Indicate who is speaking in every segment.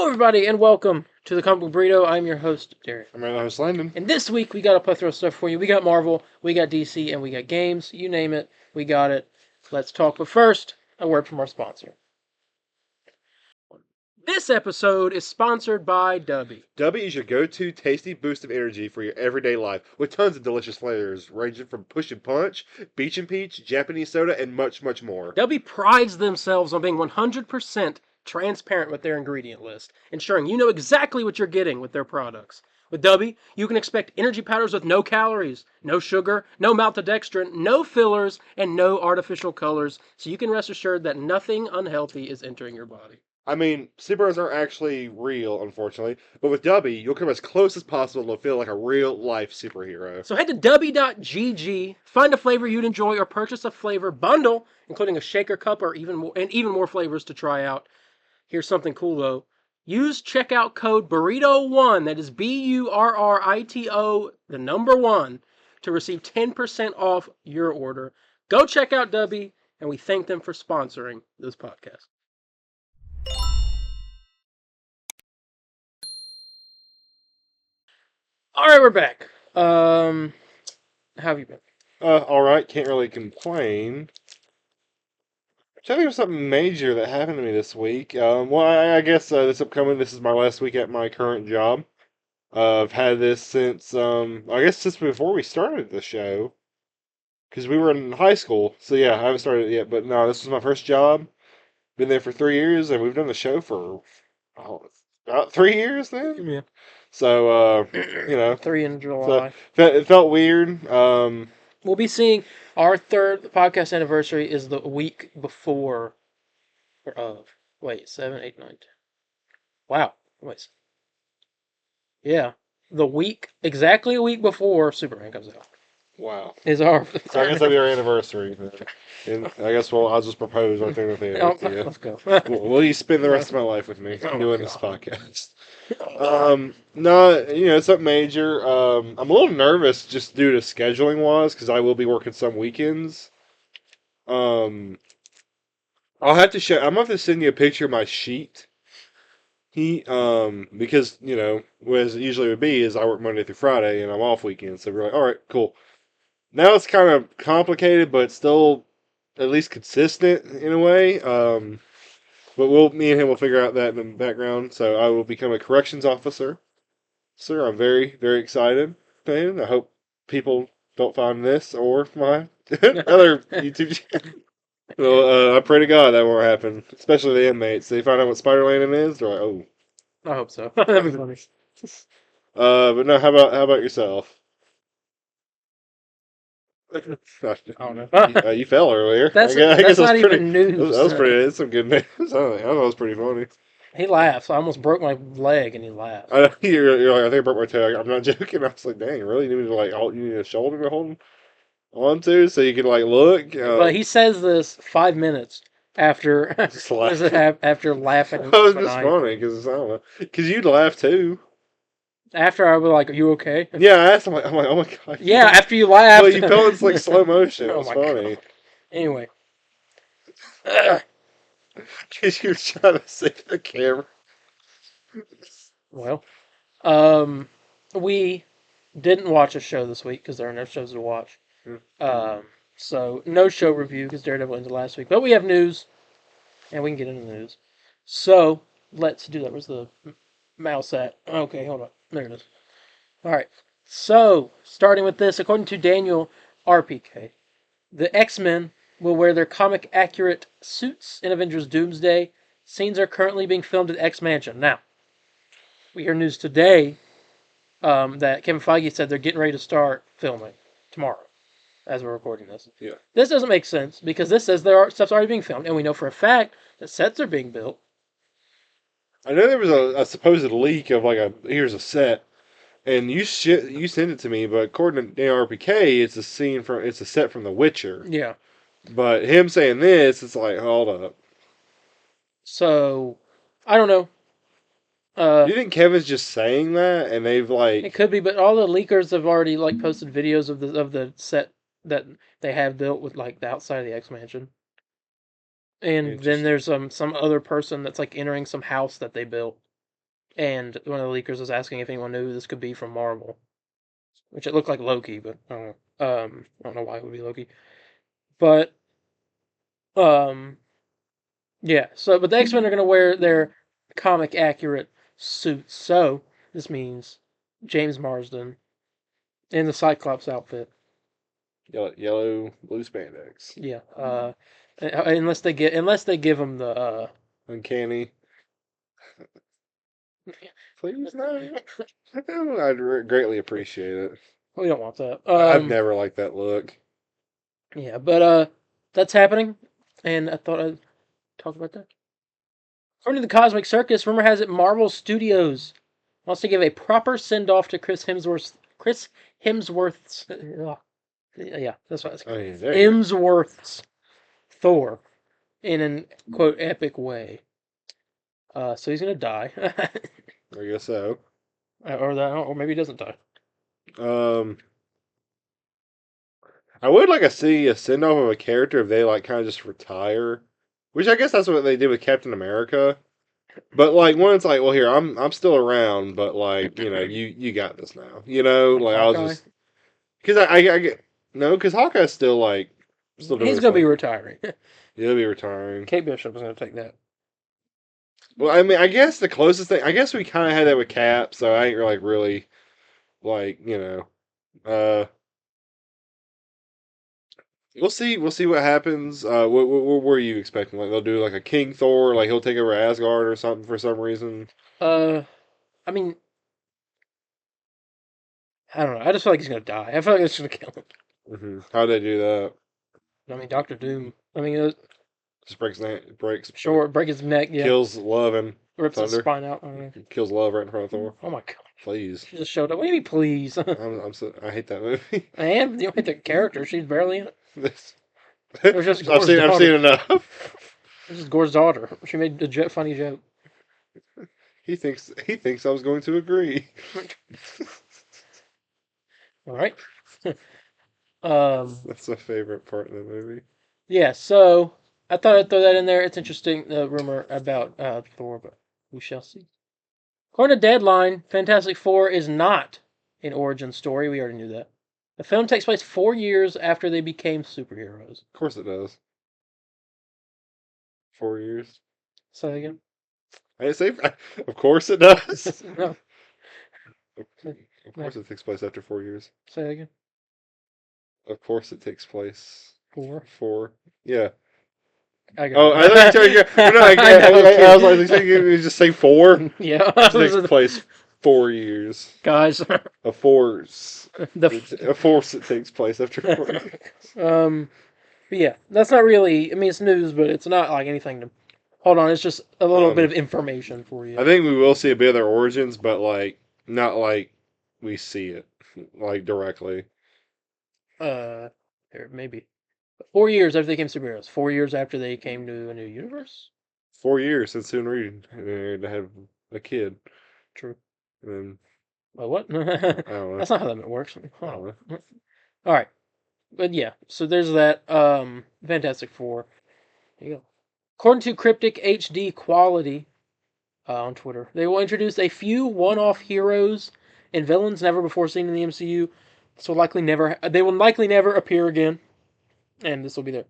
Speaker 1: Hello, everybody, and welcome to the Comic Book Burrito. I'm your host, Darien.
Speaker 2: I'm your host, Landon.
Speaker 1: And this week, we got a plethora of stuff for you. We got Marvel, we got DC, and we got games. You name it, we got it. Let's talk. But first, a word from our sponsor. This episode is sponsored by Dubby.
Speaker 2: Dubby is your go-to tasty boost of energy for your everyday life, with tons of delicious flavors, ranging from Push and Punch, Beach and Peach, Japanese soda, and much, much more.
Speaker 1: Dubby prides themselves on being 100% transparent with their ingredient list, ensuring you know exactly what you're getting with their products. With Dubby, you can expect energy powders with no calories, no sugar, no maltodextrin, no fillers, and no artificial colors, so you can rest assured that nothing unhealthy is entering your body.
Speaker 2: I mean, superheroes aren't actually real, unfortunately, but with Dubby, you'll come as close as possible to feel like a real-life superhero.
Speaker 1: So head to dubby.gg, find a flavor you'd enjoy, or purchase a flavor bundle, including a shaker cup or even more flavors to try out. Here's something cool though. Use checkout code Burrito1, that is BURRITO, the number 1, to receive 10% off your order. Go check out Dubby, and we thank them for sponsoring this podcast. All right, we're back. How have you been?
Speaker 2: Alright, can't really complain. I think of something major that happened to me this week. I guess this is my last week at my current job. I've had this since, I guess since before we started the show. Because we were in high school. So yeah, I haven't started it yet. But no, this was my first job. Been there for 3 years, and we've done the show for about 3 years now.
Speaker 1: Yeah.
Speaker 2: So,
Speaker 1: 3 in July.
Speaker 2: So it felt weird.
Speaker 1: We'll be seeing our third podcast anniversary is the week before or of. Wait, 7, 8, 9, 10. Wow. Wait. Yeah. Exactly a week before Superman comes out.
Speaker 2: Wow.
Speaker 1: Is our.
Speaker 2: So I guess that'll be our anniversary. And I guess I'll just propose right there at the end.
Speaker 1: Let's go.
Speaker 2: Will you spend the rest of my life with me doing this podcast? No, it's something major. I'm a little nervous just due to scheduling wise because I will be working some weekends. I'll have to show. I'm gonna have to send you a picture of my sheet. Because as it usually would be is I work Monday through Friday and I'm off weekends, so we're like, all right, cool. Now it's kind of complicated, but still at least consistent in a way. But me and him will figure out that in the background. So I will become a corrections officer. Sir, I'm very, very excited. And I hope people don't find this or my other YouTube channel. Well, I pray to God that won't happen. Especially the inmates. They find out what Spider-Landon is, they're like, oh.
Speaker 1: I hope so. That'd be funny.
Speaker 2: But no, how about yourself?
Speaker 1: I don't know.
Speaker 2: You fell earlier.
Speaker 1: That's not even news.
Speaker 2: That was pretty. That's some good news. I thought it was pretty funny.
Speaker 1: He laughs. I almost broke my leg, and he laughed.
Speaker 2: You're like, I think I broke my toe. I'm not joking. I was like, dang, really? You need a shoulder to hold on to so you can look.
Speaker 1: But he says this 5 minutes after after laughing.
Speaker 2: It was just funny because I don't know. Because you'd laugh too.
Speaker 1: After I was like, "Are you okay?"
Speaker 2: Yeah, I asked him. I'm like, "Oh my god!"
Speaker 1: Yeah, after you laughed.
Speaker 2: Well, you fell in slow motion. It was funny.
Speaker 1: God. Anyway,
Speaker 2: because you were trying to save the camera.
Speaker 1: Well, we didn't watch a show this week because there are no shows to watch. So no show review because Daredevil ended last week. But we have news, and we can get into the news. So let's do that. Where's the mouse at? Okay, hold on. There it is. All right. So starting with this, according to Daniel RPK, the X-Men will wear their comic-accurate suits in Avengers Doomsday. Scenes are currently being filmed at X Mansion. Now, we hear news today that Kevin Feige said they're getting ready to start filming tomorrow, as we're recording this.
Speaker 2: Yeah.
Speaker 1: This doesn't make sense because this says stuff's already being filmed, and we know for a fact that sets are being built.
Speaker 2: I know there was a supposed leak of here's a set, and you sent it to me, but according to RPK, it's a set from The Witcher.
Speaker 1: Yeah.
Speaker 2: But him saying this, it's like, hold up.
Speaker 1: So, I don't know.
Speaker 2: Do you think Kevin's just saying that, and they've
Speaker 1: It could be, but all the leakers have already posted videos of the set that they have built with the outside of the X Mansion. And then there's some other person that's entering some house that they built. and one of the leakers was asking if anyone knew who this could be from Marvel, which it looked like Loki, but I don't know. I don't know why it would be Loki, but um, yeah. So, but the X-Men are gonna wear their comic accurate suits, so this means James Marsden in the Cyclops outfit.
Speaker 2: Yellow, blue spandex.
Speaker 1: Yeah. Unless they give him the
Speaker 2: Uncanny. Please no. I'd greatly appreciate it.
Speaker 1: we don't want that.
Speaker 2: I've never liked that look.
Speaker 1: Yeah, but that's happening, and I thought I'd talk about that. According to the Cosmic Circus, rumor has it Marvel Studios wants to give a proper send off to Chris Hemsworth's yeah, that's what it's
Speaker 2: Oh, yeah, there you go.
Speaker 1: Hemsworth's Thor in an quote epic way. So he's gonna die,
Speaker 2: I guess so.
Speaker 1: or maybe he doesn't die.
Speaker 2: Um, I would like to see a send off of a character if they like kind of just retire, which I guess that's what they did with Captain America. But like when it's like, well, here I'm still around, but like you got this now. Like I was
Speaker 1: Hawkeye?
Speaker 2: just because I get no because Hawkeye's still like still doing
Speaker 1: He's
Speaker 2: his
Speaker 1: gonna be
Speaker 2: thing.
Speaker 1: retiring.
Speaker 2: He'll be retiring.
Speaker 1: Kate Bishop is gonna take that.
Speaker 2: Well, I mean, I guess the closest thing, I guess we kind of had that with Cap, so I ain't really like we'll see what happens. What were you expecting? Like they'll do like a King Thor, like he'll take over Asgard or something for some reason.
Speaker 1: Uh, I mean, I don't know. I just feel like he's gonna die. I feel like it's gonna kill him.
Speaker 2: How'd they do that?
Speaker 1: I mean, Doctor Doom. I mean,
Speaker 2: Just breaks,
Speaker 1: sure, break his neck. Yeah,
Speaker 2: kills Love and
Speaker 1: rips his
Speaker 2: Thunder.
Speaker 1: spine out. I don't know.
Speaker 2: Kills Love right in front of Thor.
Speaker 1: Oh my god,
Speaker 2: Please,
Speaker 1: she just showed up. What do you mean, please?
Speaker 2: I hate that movie.
Speaker 1: I am. You don't hate the character. She's barely in it.
Speaker 2: This,
Speaker 1: It was just
Speaker 2: I've
Speaker 1: Gore's
Speaker 2: seen
Speaker 1: daughter.
Speaker 2: enough.
Speaker 1: This is Gore's daughter. She made a funny joke.
Speaker 2: He thinks I was going to agree.
Speaker 1: All right. um.
Speaker 2: That's my favorite part of the movie.
Speaker 1: Yeah. So I thought I'd throw that in there. It's interesting. The rumor about Thor, but we shall see. According to Deadline, Fantastic Four is not an origin story. We already knew that. The film takes place 4 years after they became superheroes.
Speaker 2: Of course it does. 4 years.
Speaker 1: Say that again?
Speaker 2: I didn't say. Of course it does.
Speaker 1: No.
Speaker 2: Of course it takes place after 4 years.
Speaker 1: Say that again?
Speaker 2: Of course it takes place.
Speaker 1: 4?
Speaker 2: 4. Yeah.
Speaker 1: I got
Speaker 2: Oh,
Speaker 1: it.
Speaker 2: I thought you were trying to. No, I was like, you just say 4.
Speaker 1: Yeah.
Speaker 2: It takes place 4 years.
Speaker 1: Guys.
Speaker 2: A force.
Speaker 1: The
Speaker 2: A force that takes place after 4 years.
Speaker 1: But yeah, that's not really. I mean, it's news, but it's not like anything to. Hold on, it's just a little bit of information for you.
Speaker 2: I think we will see a bit of their origins, but like not like we see it like directly.
Speaker 1: There maybe 4 years after they became superheroes. 4 years after they came to a new universe.
Speaker 2: 4 years since Soon Reed to have a kid.
Speaker 1: True.
Speaker 2: And
Speaker 1: Well, what?
Speaker 2: I don't know.
Speaker 1: That's not how that works.
Speaker 2: I don't know.
Speaker 1: All right, but yeah. So there's that. Fantastic Four. There you go. According to Cryptic HD Quality on Twitter, they will introduce a few one-off heroes and villains never before seen in the MCU. They will likely never appear again, and this will be their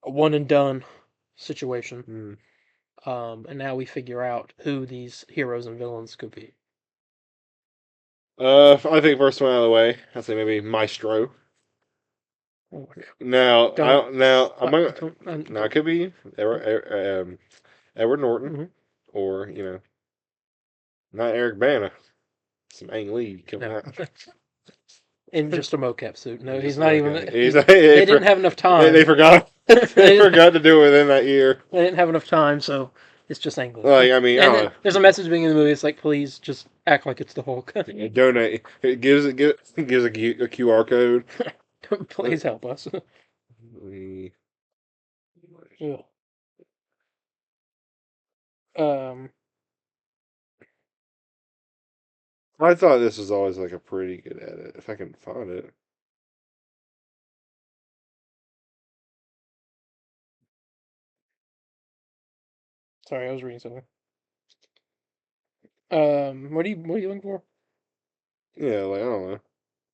Speaker 1: one and done situation. And now we figure out who these heroes and villains could be.
Speaker 2: I think first one out of the way. I'd say maybe Maestro.
Speaker 1: Oh my God.
Speaker 2: Now,
Speaker 1: Don't.
Speaker 2: now it could be Edward Norton,
Speaker 1: Mhm.
Speaker 2: or not Eric Bana, some Ang Lee coming
Speaker 1: No.
Speaker 2: out.
Speaker 1: In just a mocap suit. No, he's
Speaker 2: Just
Speaker 1: not
Speaker 2: okay.
Speaker 1: even.
Speaker 2: They
Speaker 1: Didn't have enough time.
Speaker 2: They forgot. They forgot to do it within that year.
Speaker 1: They didn't have enough time, so it's just English.
Speaker 2: Like I mean,
Speaker 1: And there's a message being in the movie. It's like, please just act like it's the Hulk.
Speaker 2: donate. It gives a QR code.
Speaker 1: Please help us.
Speaker 2: We-
Speaker 1: Yeah. Um.
Speaker 2: I thought this was always like a pretty good edit, if I can find it.
Speaker 1: Sorry, I was reading something. What are you looking for?
Speaker 2: Yeah, like I don't know.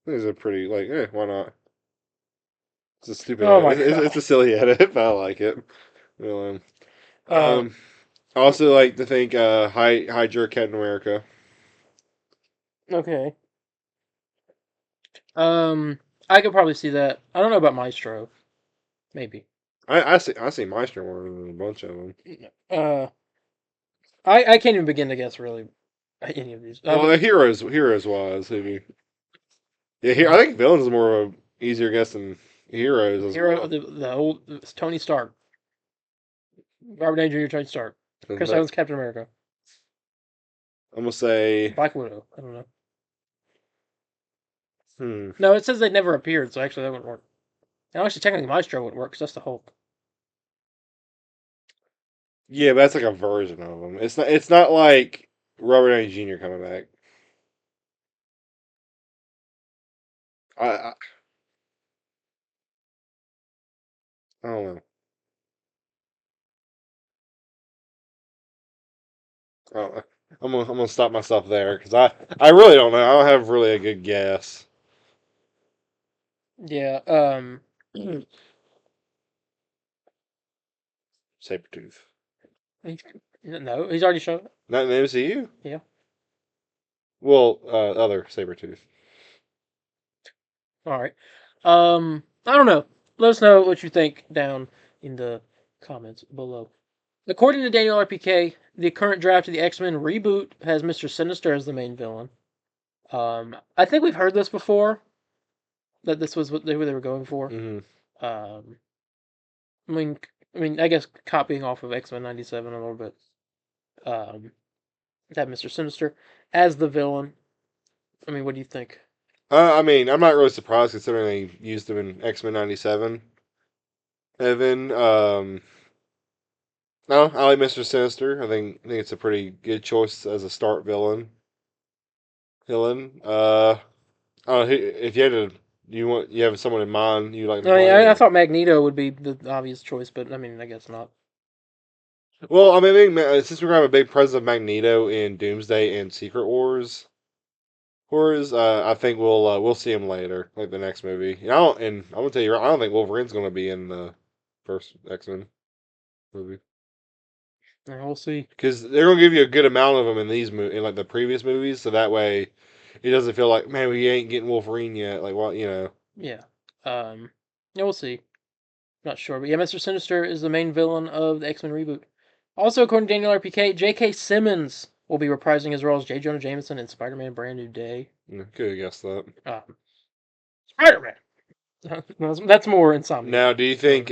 Speaker 2: These are pretty like, why not? It's a stupid
Speaker 1: Oh
Speaker 2: edit.
Speaker 1: my
Speaker 2: It's
Speaker 1: god.
Speaker 2: a silly edit, but I like it. Well,
Speaker 1: Uh,
Speaker 2: I also like to think Hydra Captain America.
Speaker 1: okay. Um, I could probably see that. I don't know about Maestro. Maybe.
Speaker 2: I see Meister more than a bunch of them.
Speaker 1: Uh, I can't even begin to guess really any of these.
Speaker 2: Well, heroes wise, maybe. Yeah, I think villains is more of a easier guess than heroes as
Speaker 1: Hero,
Speaker 2: well.
Speaker 1: the old it's Tony Stark, Robert Downey Jr. Tony Stark,
Speaker 2: And
Speaker 1: Chris
Speaker 2: that,
Speaker 1: Evans Captain America,
Speaker 2: I'm gonna say,
Speaker 1: Black Widow. I don't know.
Speaker 2: hmm,
Speaker 1: No, it says they never appeared, so actually that wouldn't work. And actually, technically, Maestro wouldn't work because that's the Hulk.
Speaker 2: yeah, but that's like a version of them. It's not like Robert Downey Jr. coming back. I I don't know. I don't know. I'm gonna stop myself there because I really don't know. I don't have really a good guess.
Speaker 1: Yeah.
Speaker 2: Sabretooth.
Speaker 1: No, he's already shown up.
Speaker 2: Not in the MCU.
Speaker 1: Yeah.
Speaker 2: Well, other Sabretooth.
Speaker 1: All right. I don't know. Let us know what you think down in the comments below. According to Daniel RPK, the current draft of the X-Men reboot has Mr. Sinister as the main villain. I think we've heard this before, that this was what they were going for.
Speaker 2: Hmm.
Speaker 1: Um, I mean, I guess copying off of X-Men '97 a little bit. That Mr. Sinister as the villain. I mean, what do you think?
Speaker 2: I mean, I'm not really surprised considering they used him in X-Men '97. Evan, no, I like Mr. Sinister. I think it's a pretty good choice as a start villain. Villain. I don't know, if you had to, you have someone in mind you like to
Speaker 1: I mean,
Speaker 2: play,
Speaker 1: I
Speaker 2: or
Speaker 1: thought Magneto would be the obvious choice, but I mean, I guess not.
Speaker 2: well, I mean, I think, since we're gonna have a big presence of Magneto in Doomsday and Secret Wars, I think we'll see him later, like the next movie. And I'm gonna tell you, I don't think Wolverine's gonna be in the first X-Men movie
Speaker 1: Yeah, we'll see.
Speaker 2: because they're gonna give you a good amount of them in in like the previous movies, so that way it doesn't feel like, man, we ain't getting Wolverine yet. Like, what,
Speaker 1: Yeah. Yeah, we'll see. Not sure, but yeah, Mr. Sinister is the main villain of the X-Men reboot. Also, according to Daniel RPK, J.K. Simmons will be reprising his role as J. Jonah Jameson in Spider-Man: Brand New Day.
Speaker 2: Could have guessed that.
Speaker 1: Spider-Man. That's more Insomniac.
Speaker 2: Now, do you think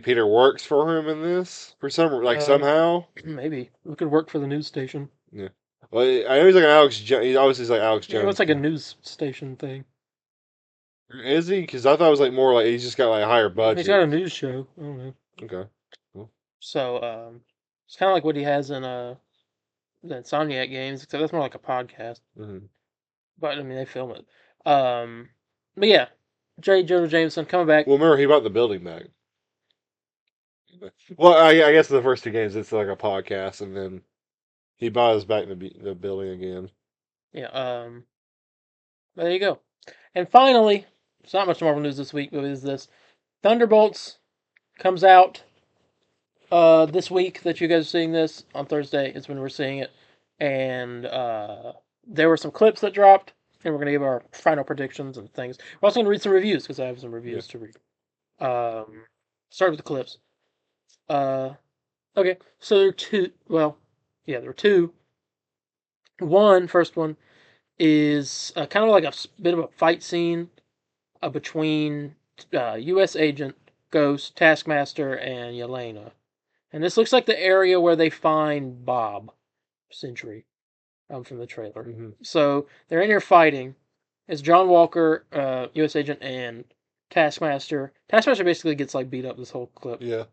Speaker 2: Peter works for him in this for somehow?
Speaker 1: Maybe it could work for the news station.
Speaker 2: Yeah. Well, I know he's like an Alex. He obviously is like Alex
Speaker 1: Yeah,
Speaker 2: Jones.
Speaker 1: it's like a news station thing.
Speaker 2: Is he? Because I thought it was like more like he's just got like a higher
Speaker 1: He's got
Speaker 2: budget.
Speaker 1: a news show. I don't know.
Speaker 2: Okay. Cool.
Speaker 1: So, it's kind of like what he has in the Insomniac games, except that's more like a podcast.
Speaker 2: Hmm.
Speaker 1: But I mean, they film it. Um, but yeah, J. Jonah Jameson coming back.
Speaker 2: Well, remember he bought the building back. Well, I guess the first two games it's like a podcast, and then he buys back the building again.
Speaker 1: Yeah. But there you go. And finally, it's not much Marvel news this week, but it is this: Thunderbolts comes out this week that you guys are seeing this on Thursday is when we're seeing it, and there were some clips that dropped, and we're gonna give our final predictions and things. We're also gonna read some reviews because I have some
Speaker 2: Yeah.
Speaker 1: reviews to read. Start with the clips. Okay, so there are two. Well, yeah, there are two. First one is kind of like a bit of a fight scene between U.S. Agent Ghost, Taskmaster, and Yelena. And this looks like the area where they find Bob Century from the trailer.
Speaker 2: Hmm.
Speaker 1: So they're in here fighting. It's John Walker, U.S. Agent, and Taskmaster. Taskmaster basically gets like beat up this whole clip,
Speaker 2: Yeah.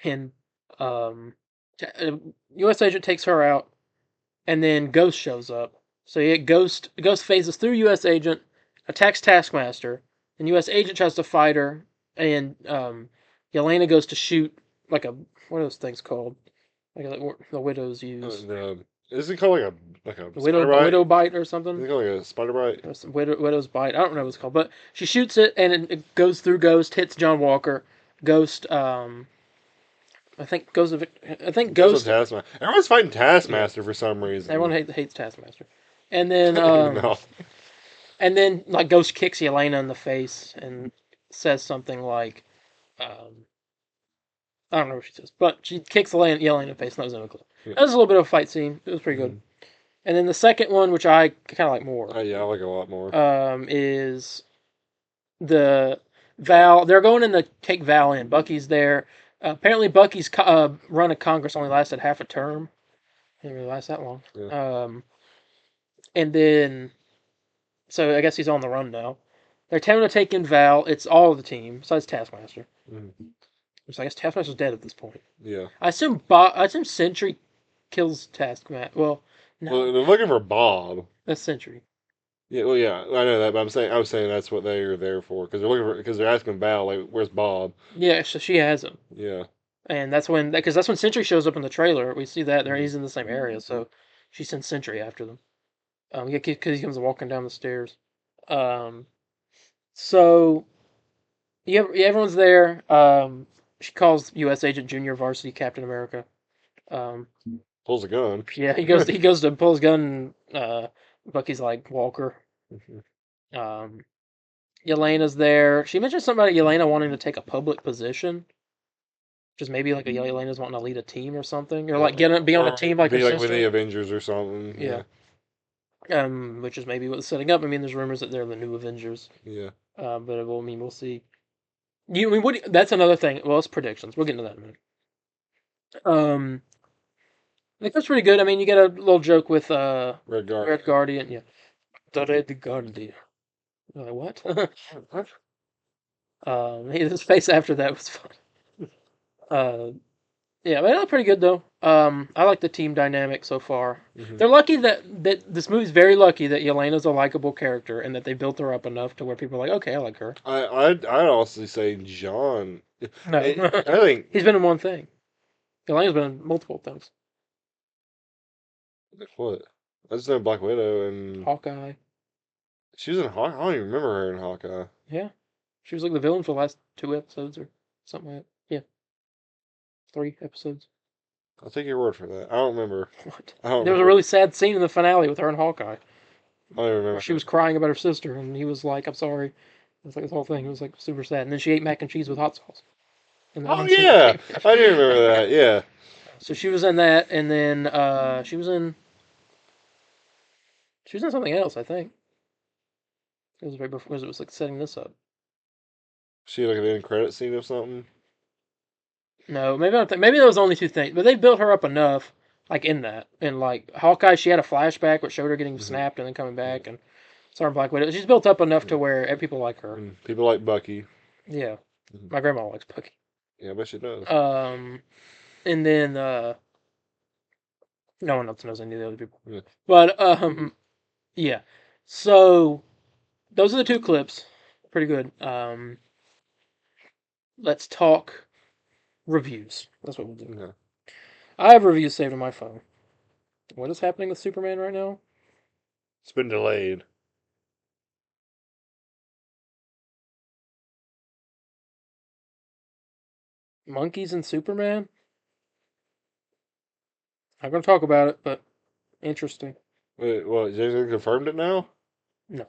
Speaker 1: and U.S. Agent takes her out, and then Ghost shows up. So you get Ghost phases through U.S. Agent, attacks Taskmaster, and U.S. Agent tries to fight her, and Yelena goes to shoot like a what are those things called? the widows use.
Speaker 2: Is it called like a
Speaker 1: The
Speaker 2: spider
Speaker 1: widow
Speaker 2: bite?
Speaker 1: bite or
Speaker 2: Is
Speaker 1: something.
Speaker 2: it called like a spider bite?
Speaker 1: Or some widow's bite. I don't know what it's called, but she shoots it and it goes through Ghost, hits John Walker. Ghost, I think goes. I think
Speaker 2: Goes on
Speaker 1: Ghost.
Speaker 2: Taskmaster. Everyone's fighting Taskmaster for some reason.
Speaker 1: Everyone hates Taskmaster, and then
Speaker 2: No.
Speaker 1: like Ghost kicks Yelena in the face and says something like, I don't know what she says, but she kicks Yelena in the face. And that was in the clip.
Speaker 2: Yeah.
Speaker 1: That was a little bit of a fight scene. It was pretty good. And then the second one, which I kind of like more,
Speaker 2: Yeah, I like it a lot more.
Speaker 1: is the Val. They're going in to take Val in. Bucky's there. Apparently, Bucky's run of Congress only lasted half a term. Didn't really last that long.
Speaker 2: Yeah.
Speaker 1: And then, so I guess he's on the run now. They're attempting to take in Val. It's all of the team besides Taskmaster. Which I guess Taskmaster's dead at this point.
Speaker 2: Yeah.
Speaker 1: I assume Sentry kills Taskmaster. Well, no.
Speaker 2: Well, they're looking for Bob.
Speaker 1: That's Sentry.
Speaker 2: Yeah, well, yeah, I know that, but I was saying that's what they are there for because they're asking Val like, "Where's Bob?"
Speaker 1: Yeah, so she has him.
Speaker 2: Yeah.
Speaker 1: And that's when Sentry shows up in the trailer. We see that he's in the same area, so she sends Sentry after them. Yeah, because he comes walking down the stairs. So everyone's there. She calls U.S. Agent Junior Varsity Captain America.
Speaker 2: Pulls a gun.
Speaker 1: Yeah, he goes to pull his gun. Bucky's like Walker. Yelena's there. She mentioned something about Yelena wanting to take a public position. Just maybe like Yelena's wanting to lead a team or something, or like be on a team like
Speaker 2: be
Speaker 1: her
Speaker 2: like
Speaker 1: sister.
Speaker 2: with the Avengers or something.
Speaker 1: Yeah. Which is maybe what's setting up. I mean, there's rumors that they're the new Avengers.
Speaker 2: Yeah.
Speaker 1: But we'll see. That's another thing. Well, it's predictions. We'll get into that in a minute. I think that's pretty good. I mean, you get a little joke with
Speaker 2: Red Guardian.
Speaker 1: Red Guardian. Yeah. The Red Guardian. Like, what?
Speaker 2: What?
Speaker 1: His face after that was fun. Yeah, but it looked pretty good though. I like the team dynamic so far. They're lucky that this movie's very lucky that Yelena's a likable character and that they built her up enough to where people are like, okay, I like her.
Speaker 2: I'd also say John.
Speaker 1: No,
Speaker 2: I think
Speaker 1: he's been in one thing. Yelena's been in multiple things.
Speaker 2: What? I just know Black Widow and
Speaker 1: Hawkeye.
Speaker 2: She was in Hawkeye. I don't even remember her in Hawkeye.
Speaker 1: Yeah, she was like the villain for the last 2 episodes or something like that. Yeah, 3 episodes.
Speaker 2: I'll take your word for that. I don't remember.
Speaker 1: What?
Speaker 2: I don't
Speaker 1: There was a
Speaker 2: remember.
Speaker 1: really sad scene in the finale with her and Hawkeye.
Speaker 2: I don't even remember.
Speaker 1: She was crying about her sister, and he was like, "I'm sorry." It's like this whole thing. It was like super sad. And then she ate mac and cheese with hot sauce.
Speaker 2: Oh yeah, I do remember that. Yeah.
Speaker 1: So she was in that, and then she was in something else, I think. It was right before, it was like setting this up.
Speaker 2: She like an end credit scene or something.
Speaker 1: No, maybe I don't think. Maybe there was only 2 things, but they built her up enough, like in that, and like Hawkeye, she had a flashback which showed her getting snapped and then coming back, and sorry, Black Widow. She's built up enough to where people like her.
Speaker 2: And people like Bucky.
Speaker 1: Yeah, my grandma likes Bucky.
Speaker 2: Yeah, I bet she does.
Speaker 1: And then no one else knows any of the other people.
Speaker 2: Yeah.
Speaker 1: But yeah. So those are the 2 clips. Pretty good. Let's talk reviews. That's what we'll do.
Speaker 2: Okay.
Speaker 1: I have reviews saved on my phone. What is happening with Superman right now?
Speaker 2: It's been delayed.
Speaker 1: Monkeys and Superman? I'm going to talk about it, but interesting.
Speaker 2: Wait, what? Jason confirmed it now?
Speaker 1: No.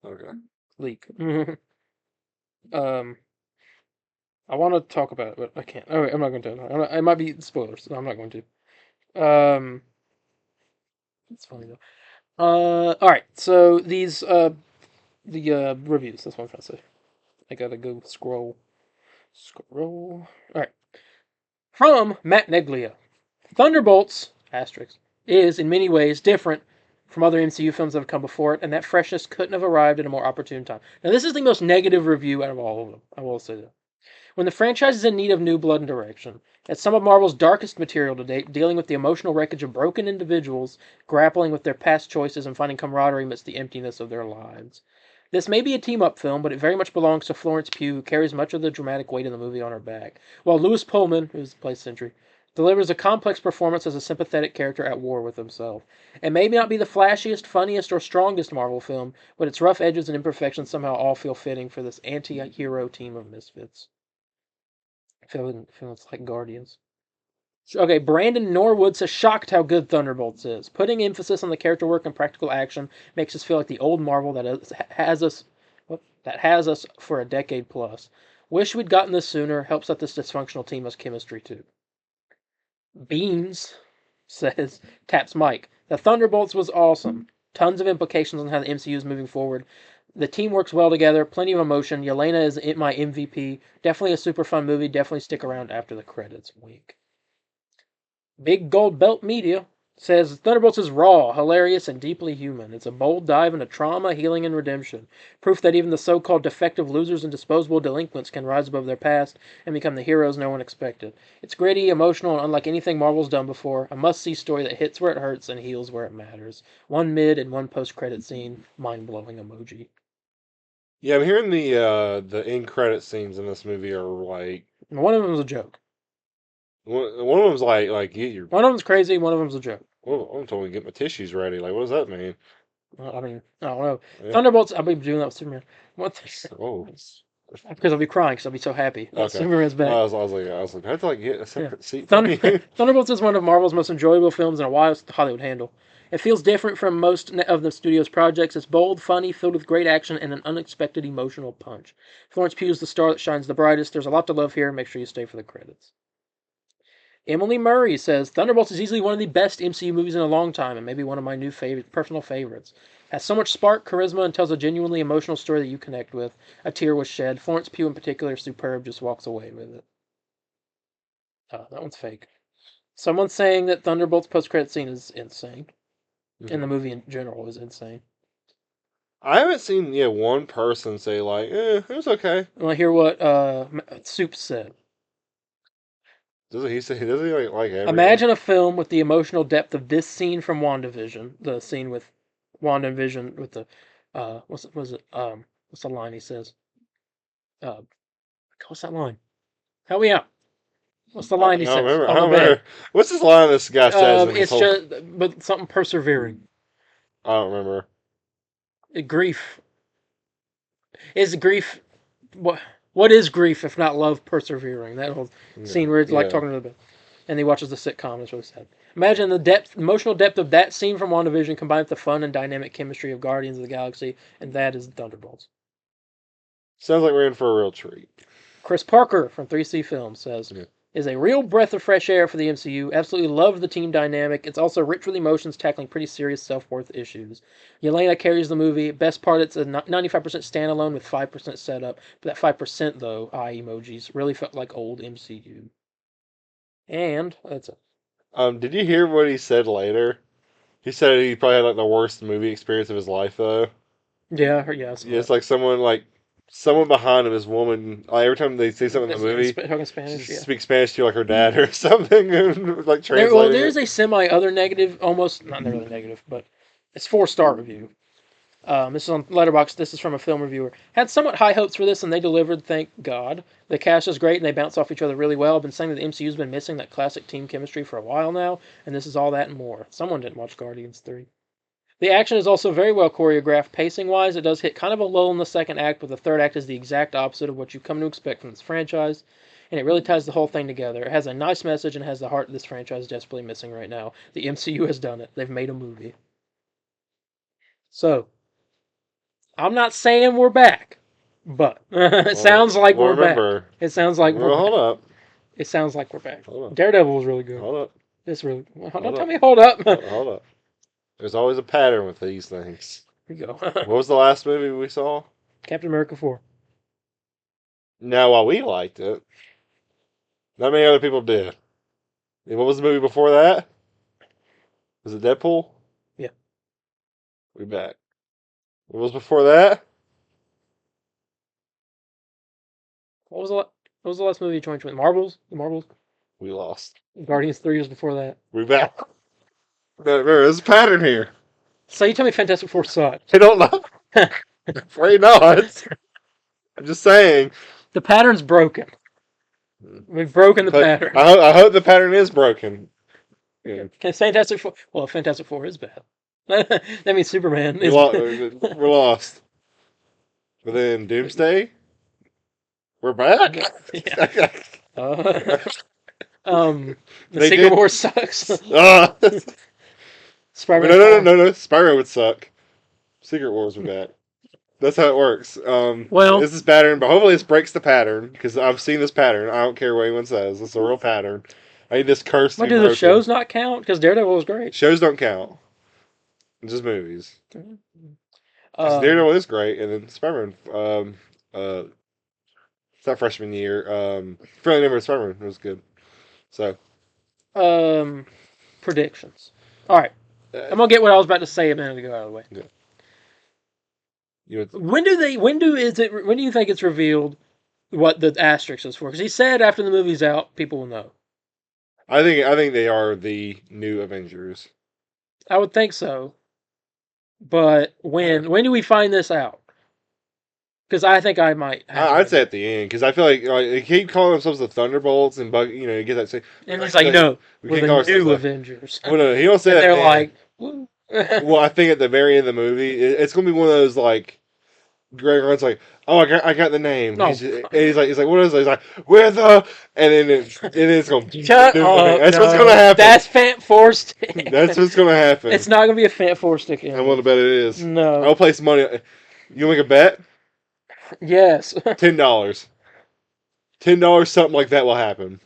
Speaker 2: Okay.
Speaker 1: Leak. I want to talk about it, but I can't. Oh, wait, I'm not going to. It might be spoilers, so I'm not going to. It's funny though. All right. So these the reviews. That's what I'm trying to say. I gotta go scroll. All right. From Matt Neglia, Thunderbolts asterisk is in many ways different from other MCU films that have come before it, and that freshness couldn't have arrived at a more opportune time. Now, this is the most negative review out of all of them. I will say that. When the franchise is in need of new blood and direction, it's some of Marvel's darkest material to date, dealing with the emotional wreckage of broken individuals grappling with their past choices and finding camaraderie amidst the emptiness of their lives. This may be a team-up film, but it very much belongs to Florence Pugh, who carries much of the dramatic weight of the movie on her back, while Louis Pullman, who plays Sentry, delivers a complex performance as a sympathetic character at war with himself. It may not be the flashiest, funniest, or strongest Marvel film, but its rough edges and imperfections somehow all feel fitting for this anti-hero team of misfits. Feeling like Guardians. Okay, Brandon Norwood says, shocked how good Thunderbolts is. Putting emphasis on the character work and practical action makes us feel like the old Marvel that has us for a decade plus. Wish we'd gotten this sooner. Helps that this dysfunctional team has chemistry too. Beans says, taps Mike. The Thunderbolts was awesome. Tons of implications on how the MCU is moving forward. The team works well together. Plenty of emotion. Yelena is my MVP. Definitely a super fun movie. Definitely stick around after the credits. Wink. Big Gold Belt Media says Thunderbolts is raw, hilarious, and deeply human. It's a bold dive into trauma, healing, and redemption. Proof that even the so-called defective losers and disposable delinquents can rise above their past and become the heroes no one expected. It's gritty, emotional, and unlike anything Marvel's done before. A must-see story that hits where it hurts and heals where it matters. One mid and one post-credit scene. Mind-blowing emoji.
Speaker 2: Yeah, I'm hearing the end credit scenes in this movie are like
Speaker 1: One of them was a joke.
Speaker 2: one of them's like you're.
Speaker 1: One of them's crazy. One of them's a joke.
Speaker 2: Well, I'm told to get my tissues ready. Like, what does that mean?
Speaker 1: I mean, I don't know.
Speaker 2: Yeah.
Speaker 1: Thunderbolts. I'll be doing that with Superman. What?
Speaker 2: Oh,
Speaker 1: Because I'll be crying. Because I'll be so happy.
Speaker 2: okay.
Speaker 1: Superman's back.
Speaker 2: I was like, I had to like get a separate seat. For you.
Speaker 1: Thunderbolts is one of Marvel's most enjoyable films and a wild Hollywood handle. It feels different from most of the studio's projects. It's bold, funny, filled with great action, and an unexpected emotional punch. Florence Pugh is the star that shines the brightest. There's a lot to love here. Make sure you stay for the credits. Emily Murray says, Thunderbolts is easily one of the best MCU movies in a long time, and maybe one of my new personal favorites. Has so much spark, charisma, and tells a genuinely emotional story that you connect with. A tear was shed. Florence Pugh in particular, superb, just walks away with it. Oh, that one's fake. Someone's saying that Thunderbolts post-credit scene is insane. Mm-hmm. And the movie in general is insane.
Speaker 2: I haven't seen one person say like, it was okay.
Speaker 1: Well, I hear what Soup said.
Speaker 2: Does he like everything?
Speaker 1: Imagine a film with the emotional depth of this scene from WandaVision. The scene with Wanda and Vision with the what's the line he says? What's that line? Help me out. What's the line he says?
Speaker 2: I don't remember. What's this line this guy says?
Speaker 1: But something persevering.
Speaker 2: I don't remember.
Speaker 1: Grief. Is grief what is grief if not love persevering? That whole scene where it's like talking to the and he watches the sitcom. It's really sad. Imagine the emotional depth of that scene from WandaVision combined with the fun and dynamic chemistry of Guardians of the Galaxy, and that is Thunderbolts.
Speaker 2: Sounds like we're in for a real treat.
Speaker 1: Chris Parker from 3C Films says, is a real breath of fresh air for the MCU. Absolutely love the team dynamic. It's also rich with emotions tackling pretty serious self-worth issues. Yelena carries the movie. Best part, it's a 95% standalone with 5% setup. But that 5%, though, eye emojis, really felt like old MCU. And that's it.
Speaker 2: Did you hear what he said later? He said he probably had like the worst movie experience of his life, though.
Speaker 1: Yeah,
Speaker 2: it's like someone behind him, this woman, like every time they say something in the movie,
Speaker 1: talking Spanish,
Speaker 2: speak Spanish to like her dad or something, and like translating.
Speaker 1: There's a semi-other negative, almost not really negative, but it's 4-star review. This is on Letterboxd. This is from a film reviewer. Had somewhat high hopes for this, and they delivered. Thank God. The cast is great, and they bounce off each other really well. I've been saying that the MCU's been missing that classic team chemistry for a while now, and this is all that and more. Someone didn't watch Guardians 3. The action is also very well choreographed. Pacing-wise, it does hit kind of a lull in the second act, but the third act is the exact opposite of what you've come to expect from this franchise, and it really ties the whole thing together. It has a nice message and has the heart this franchise is desperately missing right now. The MCU has done it. They've made a movie. So, I'm not saying we're back, but it sounds like we're back. It sounds like we're back.
Speaker 2: Hold up.
Speaker 1: It sounds like we're back. Daredevil was really good.
Speaker 2: Hold up.
Speaker 1: It's really... Don't tell me hold up.
Speaker 2: Hold up. There's always a pattern with these things.
Speaker 1: Here you go.
Speaker 2: What was the last movie we saw?
Speaker 1: Captain America 4.
Speaker 2: Now, while we liked it, not many other people did. And what was the movie before that? Was it Deadpool?
Speaker 1: Yeah.
Speaker 2: We back. What was before that?
Speaker 1: What was the last movie you joined with? Marvels? The Marvels?
Speaker 2: We lost.
Speaker 1: Guardians 3 was before that.
Speaker 2: We back. There's a pattern here.
Speaker 1: So you tell me Fantastic Four sucked.
Speaker 2: I don't know. I'm afraid not. I'm just saying.
Speaker 1: The pattern's broken. We've broken the
Speaker 2: But
Speaker 1: pattern.
Speaker 2: I hope the pattern is broken. Yeah.
Speaker 1: Fantastic Four. Well, Fantastic Four is bad. That means Superman is
Speaker 2: We're lost. But then Doomsday, we're back.
Speaker 1: Yeah. The
Speaker 2: They
Speaker 1: Secret
Speaker 2: did-
Speaker 1: War sucks.
Speaker 2: Ah.
Speaker 1: Spider-Man 4.
Speaker 2: No. Spyro would suck. Secret Wars are back. That's how it works.
Speaker 1: Well-
Speaker 2: this is pattern, but hopefully this breaks the pattern because I've seen this pattern. I don't care what anyone says. It's a real pattern. I need this curse to
Speaker 1: What
Speaker 2: be
Speaker 1: do
Speaker 2: broken.
Speaker 1: the shows not count? Because Daredevil was great.
Speaker 2: Shows don't count. It's just movies. 'Cause Daredevil is great, and then Spider-Man. It's not freshman year. Friendly Neighborhood Spider-Man was good. So.
Speaker 1: Predictions. All right, I'm gonna get what I was about to say a minute ago out of the way.
Speaker 2: Yeah.
Speaker 1: When do you think it's revealed what the asterisk is for? Because he said after the movie's out, people will know.
Speaker 2: I think they are the new Avengers.
Speaker 1: I would think so. But when do we find this out? Because I think I might.
Speaker 2: I'd say at the end because I feel like they keep calling themselves the Thunderbolts and Bug. You know, you get that.
Speaker 1: And he's like, no,
Speaker 2: we
Speaker 1: we're
Speaker 2: can't call
Speaker 1: the
Speaker 2: ourselves
Speaker 1: new
Speaker 2: that.
Speaker 1: Avengers.
Speaker 2: Well, no, he don't say
Speaker 1: And
Speaker 2: that.
Speaker 1: they're
Speaker 2: then.
Speaker 1: like, woo.
Speaker 2: Well, I think at the very end of the movie, it's gonna be one of those like Greg Hunt's like, oh, I got the name.
Speaker 1: No.
Speaker 2: He's like, what is it? He's like, where the? And then it's going.
Speaker 1: Shut up!
Speaker 2: That's what's gonna happen.
Speaker 1: That's Fant Four Stick.
Speaker 2: That's what's gonna happen.
Speaker 1: It's not gonna be a Fant Four Stick.
Speaker 2: I'm willing to bet it is.
Speaker 1: No.
Speaker 2: I'll place money. You make a bet?
Speaker 1: Yes.
Speaker 2: $10. Something like that will happen.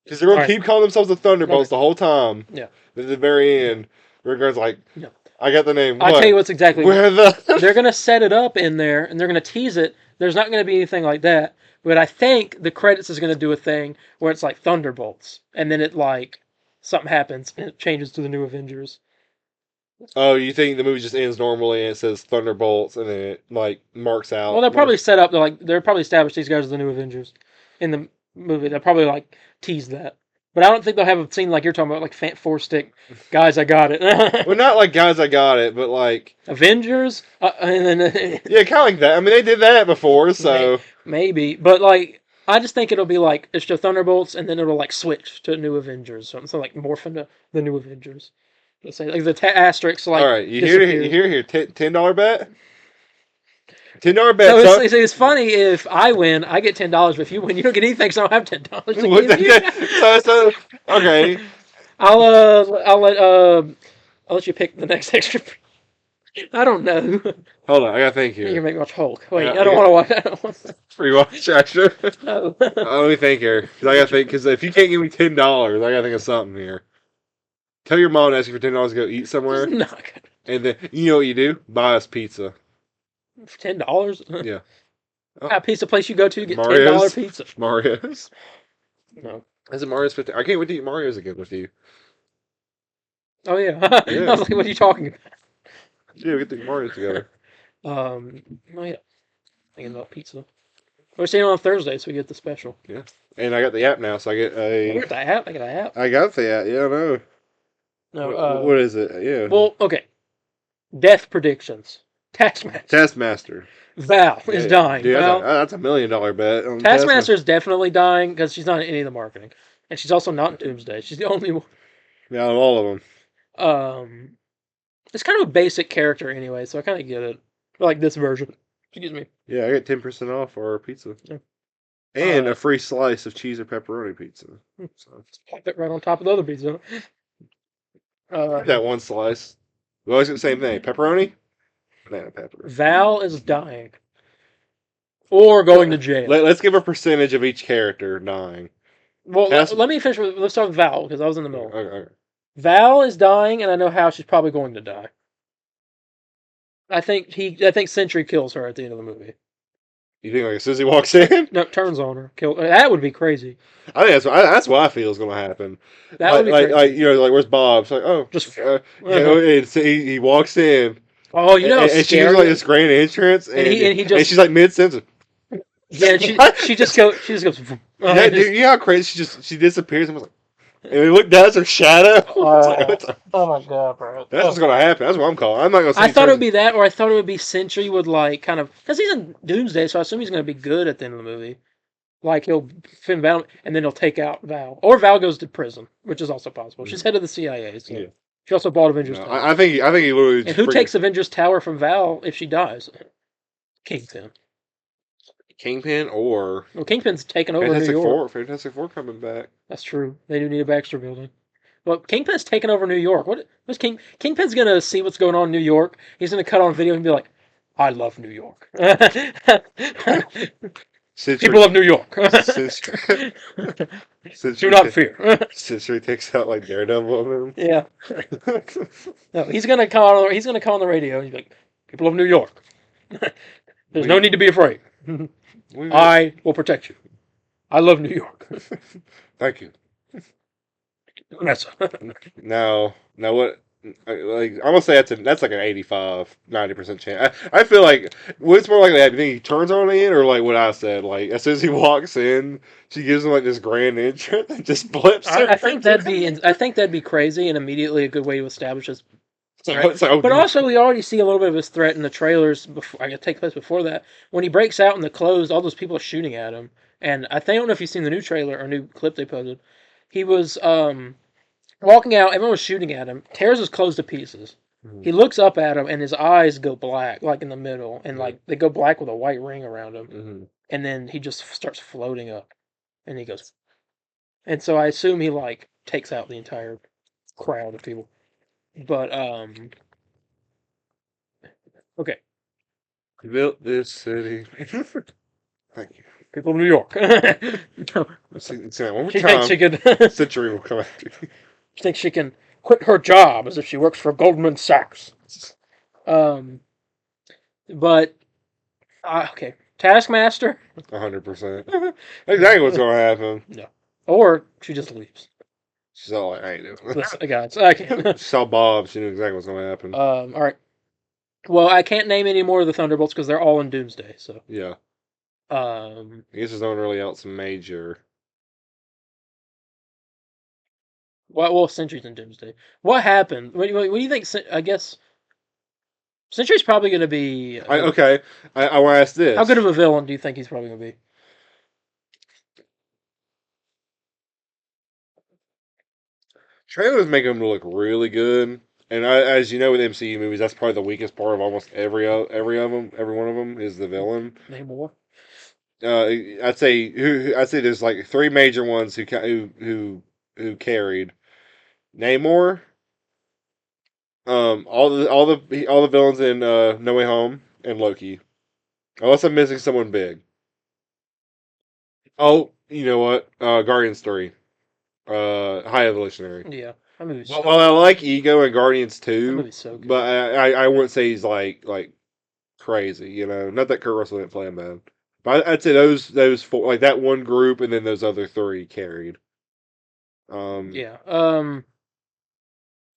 Speaker 2: Because they're gonna keep calling themselves the Thunderbolts the whole time.
Speaker 1: Yeah.
Speaker 2: At the very end, Regard's like,
Speaker 1: No.
Speaker 2: I got the name.
Speaker 1: I'll tell you what's exactly.
Speaker 2: Where the?
Speaker 1: They're gonna set it up in there, and they're gonna tease it. There's not gonna be anything like that. But I think the credits is gonna do a thing where it's like Thunderbolts, and then it like something happens and it changes to the New Avengers.
Speaker 2: Oh, you think the movie just ends normally and it says Thunderbolts and then it like marks out?
Speaker 1: Well, they'll probably set up they're probably established these guys as the New Avengers in the movie. They'll probably like tease that. But I don't think they'll have a scene like you're talking about, like Fant Four Stick. Guys, I got it.
Speaker 2: Well, not like guys, I got it, but like
Speaker 1: Avengers, and then
Speaker 2: yeah, kind of like that. I mean, they did that before, so
Speaker 1: maybe. But like, I just think it'll be like it's the Thunderbolts, and then it'll like switch to New Avengers, so like morph into the New Avengers. Let's say like the asterisk. Like,
Speaker 2: all right, you hear $10 bet. $10 bet.
Speaker 1: So it's funny if I win, I get $10. But if you win, you don't get anything. So I don't have $10 to give you.
Speaker 2: so okay.
Speaker 1: I'll let you pick the next extra. I don't know.
Speaker 2: Hold on, I gotta think here.
Speaker 1: You're gonna make me watch Hulk. Wait, I don't want to watch. I don't want to.
Speaker 2: Rewatch extra.
Speaker 1: No.
Speaker 2: Let me think here, because I gotta think. Because if you can't give me $10, I gotta think of something here. Tell your mom to ask you for $10 to go eat somewhere,
Speaker 1: No.
Speaker 2: and then you know what you do? Buy us pizza.
Speaker 1: For $10?
Speaker 2: Yeah.
Speaker 1: A pizza place you go to, get
Speaker 2: Mario's?
Speaker 1: $10 pizza.
Speaker 2: Mario's.
Speaker 1: No.
Speaker 2: Is it Mario's 50? I can't wait to eat Mario's again with you.
Speaker 1: Oh yeah.
Speaker 2: Yeah.
Speaker 1: I was like, what are you talking about?
Speaker 2: Yeah, we get the Mario's together.
Speaker 1: Oh yeah. Thinking about pizza. We're seeing it on Thursday, so we get the special.
Speaker 2: Yeah. And I got the app now, so I get a.
Speaker 1: I got the app. I got the app.
Speaker 2: I got the app. Yeah, I know.
Speaker 1: No.
Speaker 2: What is it? Yeah.
Speaker 1: Well, okay. Death predictions.
Speaker 2: Taskmaster.
Speaker 1: Val is dying.
Speaker 2: Dude,
Speaker 1: Val,
Speaker 2: that's $1 million bet. On
Speaker 1: Taskmaster is definitely dying because she's not in any of the marketing, and she's also not in Doomsday. She's the only one.
Speaker 2: Yeah, out of all of them.
Speaker 1: It's kind of a basic character anyway, so I kind of get it. I like this version. Excuse me.
Speaker 2: Yeah, I get 10% off our pizza.
Speaker 1: Yeah.
Speaker 2: And a free slice of cheese or pepperoni pizza. So.
Speaker 1: Pop it right on top of the other pizza.
Speaker 2: That one slice. We always get the same thing. Pepperoni? Banana pepper.
Speaker 1: Val is dying. Or going to jail.
Speaker 2: Let's give a percentage of each character dying.
Speaker 1: Well, let me finish with... Let's start with Val, because I was in the middle.
Speaker 2: Okay.
Speaker 1: Val is dying, and I know how she's probably going to die. I think Sentry kills her at the end of the movie.
Speaker 2: You think like as soon as he walks in?
Speaker 1: No, turns on her. That would be crazy.
Speaker 2: I think that's what I feel is going to happen.
Speaker 1: That would be crazy.
Speaker 2: Like where's Bob? It's like, oh, just he walks in.
Speaker 1: Oh, you know,
Speaker 2: and she gives like this grand entrance, and she's like mid sentence.
Speaker 1: Yeah, she just goes.
Speaker 2: Yeah, dude, you know how crazy she disappears and was like, and we look down at her shadow.
Speaker 1: Oh my god, bro!
Speaker 2: That's what's gonna happen. That's what I'm calling. I'm not gonna.
Speaker 1: I thought it would be that, or I thought it would be Sentry would like kind of because he's in Doomsday, so I assume he's gonna be good at the end of the movie. Like he'll Finn Balor, and then he'll take out Val, or Val goes to prison, which is also possible. She's head of the CIA, so
Speaker 2: Yeah.
Speaker 1: she also bought Avengers
Speaker 2: No,
Speaker 1: Tower.
Speaker 2: I think he literally
Speaker 1: And
Speaker 2: just
Speaker 1: who
Speaker 2: freaking
Speaker 1: takes Avengers Tower from Val if she dies? Kingpin.
Speaker 2: Kingpin or
Speaker 1: Well, Kingpin's taken over New York.
Speaker 2: Fantastic Four coming back.
Speaker 1: That's true. They do need a Baxter building. Well, Kingpin's taken over New York. What's Kingpin's gonna see what's going on in New York. He's gonna cut on video and be like, "I love New York. People of New York. Do not fear."
Speaker 2: Sister takes out like Daredevil on him.
Speaker 1: Yeah. No, he's gonna come on the radio and he's like, "People of New York, there's no need to be afraid. I will protect you. I love New York."
Speaker 2: Thank you.
Speaker 1: Vanessa.
Speaker 2: Now what? Like I'm gonna say that's like an 85, 90% chance. I feel like what's more likely to happen? You think he turns on in, or like what I said? Like as soon as he walks in, she gives him like this grand entrance and just blips her.
Speaker 1: I think that'd be crazy and immediately a good way to establish his threat.
Speaker 2: It's like, oh,
Speaker 1: But also, we already see a little bit of his threat in the trailers. Before I take place before that, when he breaks out in the clothes, all those people are shooting at him. And I don't know if you've seen the new trailer or new clip they posted. He was walking out, everyone was shooting at him, tears his clothes to pieces. He looks up at him, and his eyes go black, like in the middle, and like they go black with a white ring around him. And then he just starts floating up, and he goes. And so I assume he like takes out the entire crowd of people. But okay,
Speaker 2: He built this city. Thank you.
Speaker 1: people of New York.
Speaker 2: Say that one more
Speaker 1: She
Speaker 2: time.
Speaker 1: thinks she could.
Speaker 2: Century will come after you.
Speaker 1: She thinks she can quit her job as if she works for Goldman Sachs. But okay, Taskmaster.
Speaker 2: 100%. Exactly what's gonna happen.
Speaker 1: No, or she just leaves.
Speaker 2: She's all like, I ain't doing
Speaker 1: Listen, guys, I can't.
Speaker 2: She saw Bob. She knew exactly what's gonna happen.
Speaker 1: All right. Well, I can't name any more of the Thunderbolts because they're all in Doomsday. So
Speaker 2: Yeah.
Speaker 1: I
Speaker 2: guess there's no one really else major.
Speaker 1: well, Sentry's in Doomsday. What happened? What do you think? I guess Sentry's probably going to be.
Speaker 2: I want to ask this.
Speaker 1: How good of a villain do you think he's probably going to be?
Speaker 2: Trailers make him look really good, and as you know with MCU movies, that's probably the weakest part of almost every one of them is the villain.
Speaker 1: Name more.
Speaker 2: I'd say there's like three major ones who carried Namor, all the villains in No Way Home and Loki, unless I'm missing someone big. Oh, you know what? Guardians 3, High Evolutionary.
Speaker 1: Yeah,
Speaker 2: Well, I like Ego and Guardians 2,
Speaker 1: so good.
Speaker 2: but I wouldn't say he's like crazy. You know, not that Kurt Russell didn't play him bad, but I'd say those four, like that one group, and then those other three carried.
Speaker 1: Yeah.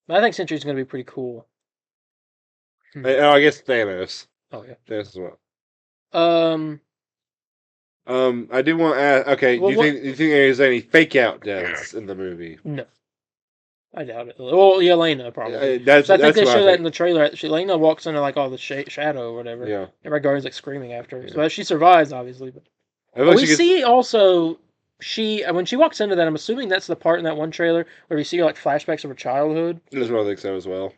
Speaker 1: I think Sentry's going to be pretty cool.
Speaker 2: And I guess Thanos.
Speaker 1: Oh yeah.
Speaker 2: Thanos as well. I do want to ask. Okay,
Speaker 1: Well,
Speaker 2: do you think there's any fake out deaths in the movie?
Speaker 1: No, I doubt it. Well, Yelena probably. I think
Speaker 2: That's
Speaker 1: they
Speaker 2: what
Speaker 1: show that in the trailer. Yelena walks into like all the shadow or whatever.
Speaker 2: Yeah.
Speaker 1: Every guard's like screaming after her. So she survives, obviously. But
Speaker 2: We
Speaker 1: see also when she walks into that. I'm assuming that's the part in that one trailer where we see like flashbacks of her childhood.
Speaker 2: That's what I think so as well.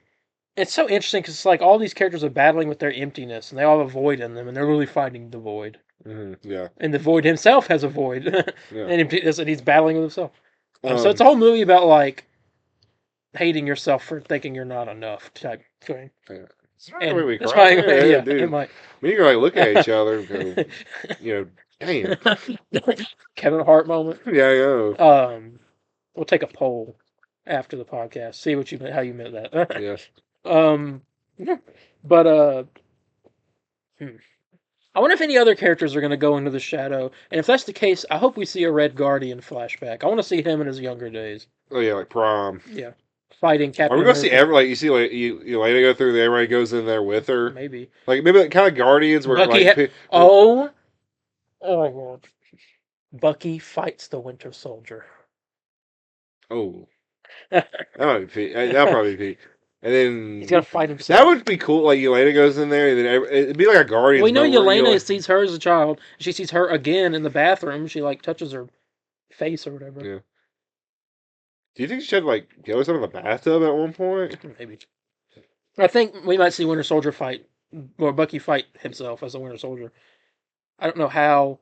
Speaker 1: It's so interesting because it's like all these characters are battling with their emptiness, and they all have a void in them, and they're really fighting the void.
Speaker 2: Mm-hmm. Yeah.
Speaker 1: And the void himself has a void,
Speaker 2: Yeah.
Speaker 1: and he's battling with himself. So it's a whole movie about like hating yourself for thinking you're not enough type thing.
Speaker 2: Yeah.
Speaker 1: And that's why, yeah,
Speaker 2: dude.
Speaker 1: it might.
Speaker 2: We can like look at each other and go, you know, damn.
Speaker 1: Kevin Hart moment.
Speaker 2: Yeah, I know.
Speaker 1: We'll take a poll after the podcast. See how you meant that.
Speaker 2: Yes.
Speaker 1: Yeah. But I wonder if any other characters are going to go into the shadow, and if that's the case, I hope we see a Red Guardian flashback. I want to see him in his younger days.
Speaker 2: Oh yeah, like prom.
Speaker 1: Yeah, fighting Captain.
Speaker 2: Are we gonna see you see like you later go through there, everybody goes in there with her?
Speaker 1: Maybe
Speaker 2: like kind of Guardians where
Speaker 1: Bucky
Speaker 2: like
Speaker 1: oh my god, Bucky fights the Winter Soldier.
Speaker 2: Oh, that might be Pete. That'll probably be Pete. and then
Speaker 1: He's got to fight himself.
Speaker 2: that would be cool. Like Yelena goes in there, and then it'd be like a Guardians.
Speaker 1: We know
Speaker 2: moment where
Speaker 1: Yelena sees her as a child. She sees her again in the bathroom. She like touches her face or whatever.
Speaker 2: Yeah. Do you think she had like kill herself in the bathtub at one point?
Speaker 1: Maybe. I think we might see Winter Soldier fight, or Bucky fight himself as a Winter Soldier. I don't know how.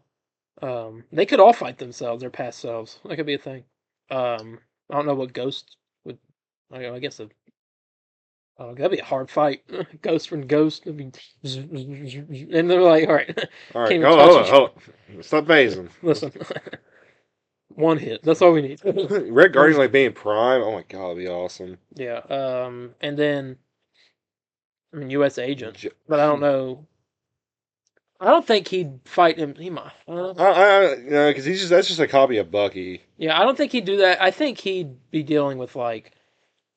Speaker 1: They could all fight themselves, their past selves. That could be a thing. I don't know what Ghost would. I guess that'd be a hard fight. Ghost from Ghost. And they're like, all right.
Speaker 2: All right, hold on. Stop phasing.
Speaker 1: Listen. One hit. That's all we need.
Speaker 2: Red Guardian like being Prime. Oh my god, that'd be awesome.
Speaker 1: Yeah. And then, U.S. Agent, but I don't know. I don't think he'd fight him. He might.
Speaker 2: No, because that's just a copy of Bucky.
Speaker 1: Yeah, I don't think he'd do that. I think he'd be dealing with like.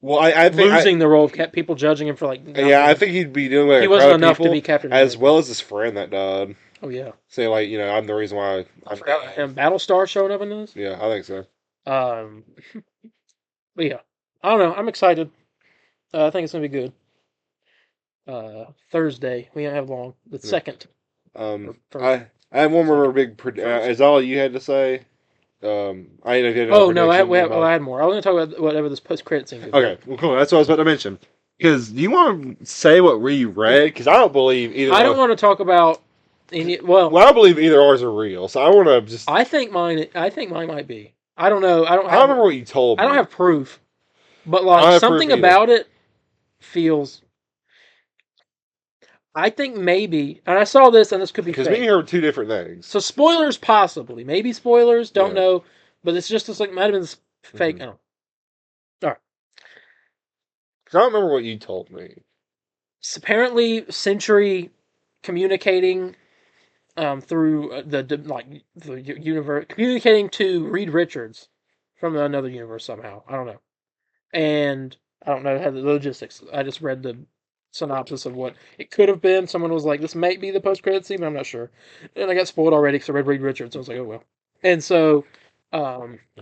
Speaker 2: Well, I think
Speaker 1: losing the role of people judging him for like.
Speaker 2: Yeah, I think he'd be doing like
Speaker 1: he wasn't enough to be Captain America.
Speaker 2: As well as his friend that died.
Speaker 1: Oh yeah.
Speaker 2: Say like I'm the reason why
Speaker 1: I forgot him. Battlestar showing up in this.
Speaker 2: Yeah, I think so.
Speaker 1: But yeah, I don't know. I'm excited. I think it's gonna be good. Thursday. We don't have long. The second.
Speaker 2: I have one more big. Is all you had to say? I had
Speaker 1: I had more. I was going to talk about whatever this post-credit scene.
Speaker 2: Okay, well, cool. That's what I was about to mention. Because do you want to say what we read? Because I don't believe either.
Speaker 1: I don't want to talk about any. Well,
Speaker 2: I don't believe either ours are real. So I want to just.
Speaker 1: I think mine might be. I don't know. I don't
Speaker 2: remember what you told me.
Speaker 1: I don't have proof, but like something about it feels. I think maybe, and I saw this, and this could be
Speaker 2: because we heard two different things.
Speaker 1: So spoilers, possibly, maybe spoilers. Don't know, but it's just like might have been fake. I don't know. All right.
Speaker 2: Because I don't remember what you told me.
Speaker 1: It's apparently Sentry communicating through the universe, communicating to Reed Richards from another universe somehow. I don't know, and I don't know how the logistics. I just read the synopsis of what it could have been. Someone was like, "This might be the post-credit scene," but I'm not sure. And I got spoiled already because I read Reed Richards. So I was like, "Oh well." And so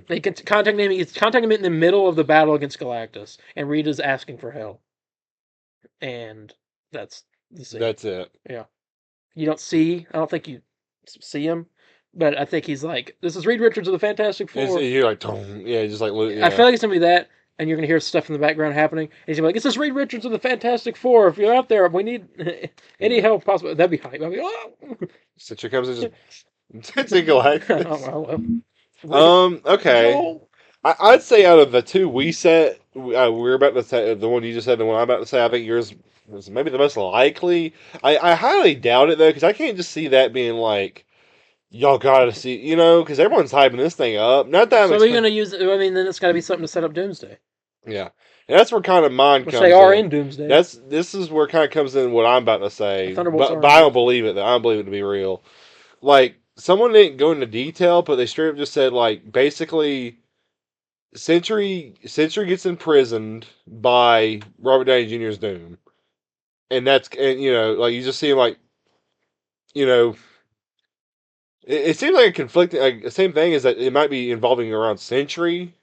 Speaker 1: they can contact him. He's contacting him in the middle of the battle against Galactus, and Reed is asking for help. And that's the scene.
Speaker 2: That's it.
Speaker 1: Yeah. You don't see. I don't think you see him, but I think he's like, "This is Reed Richards of the Fantastic Four."
Speaker 2: You're like, yeah, just like. Yeah.
Speaker 1: I feel like it's gonna be that. And you're going to hear stuff in the background happening. And he's going to be like, "This is Reed Richards of the Fantastic Four. If you're out there, we need any help possible." That'd be hype. I'd be, oh!
Speaker 2: Stitcher comes and just... Tingle okay. I'd say out of the two we said, we're about to say, the one you just said, the one I'm about to say, I think yours was maybe the most likely. I highly doubt it, though, because I can't just see that being like, y'all gotta see, because everyone's hyping this thing up. Not that.
Speaker 1: So we're going to use, then it's got to be something to set up Doomsday.
Speaker 2: Yeah. And that's where kind of mine comes in.
Speaker 1: They are in Doomsday.
Speaker 2: This is where kind of comes in what I'm about to say. But
Speaker 1: I
Speaker 2: don't believe it, though. I don't believe it to be real. Like, someone didn't go into detail, but they straight up just said, like, basically, Sentry gets imprisoned by Robert Downey Jr.'s Doom. And like, you just see him, like, it seems like a conflicting, like, the same thing is that it might be involving around Sentry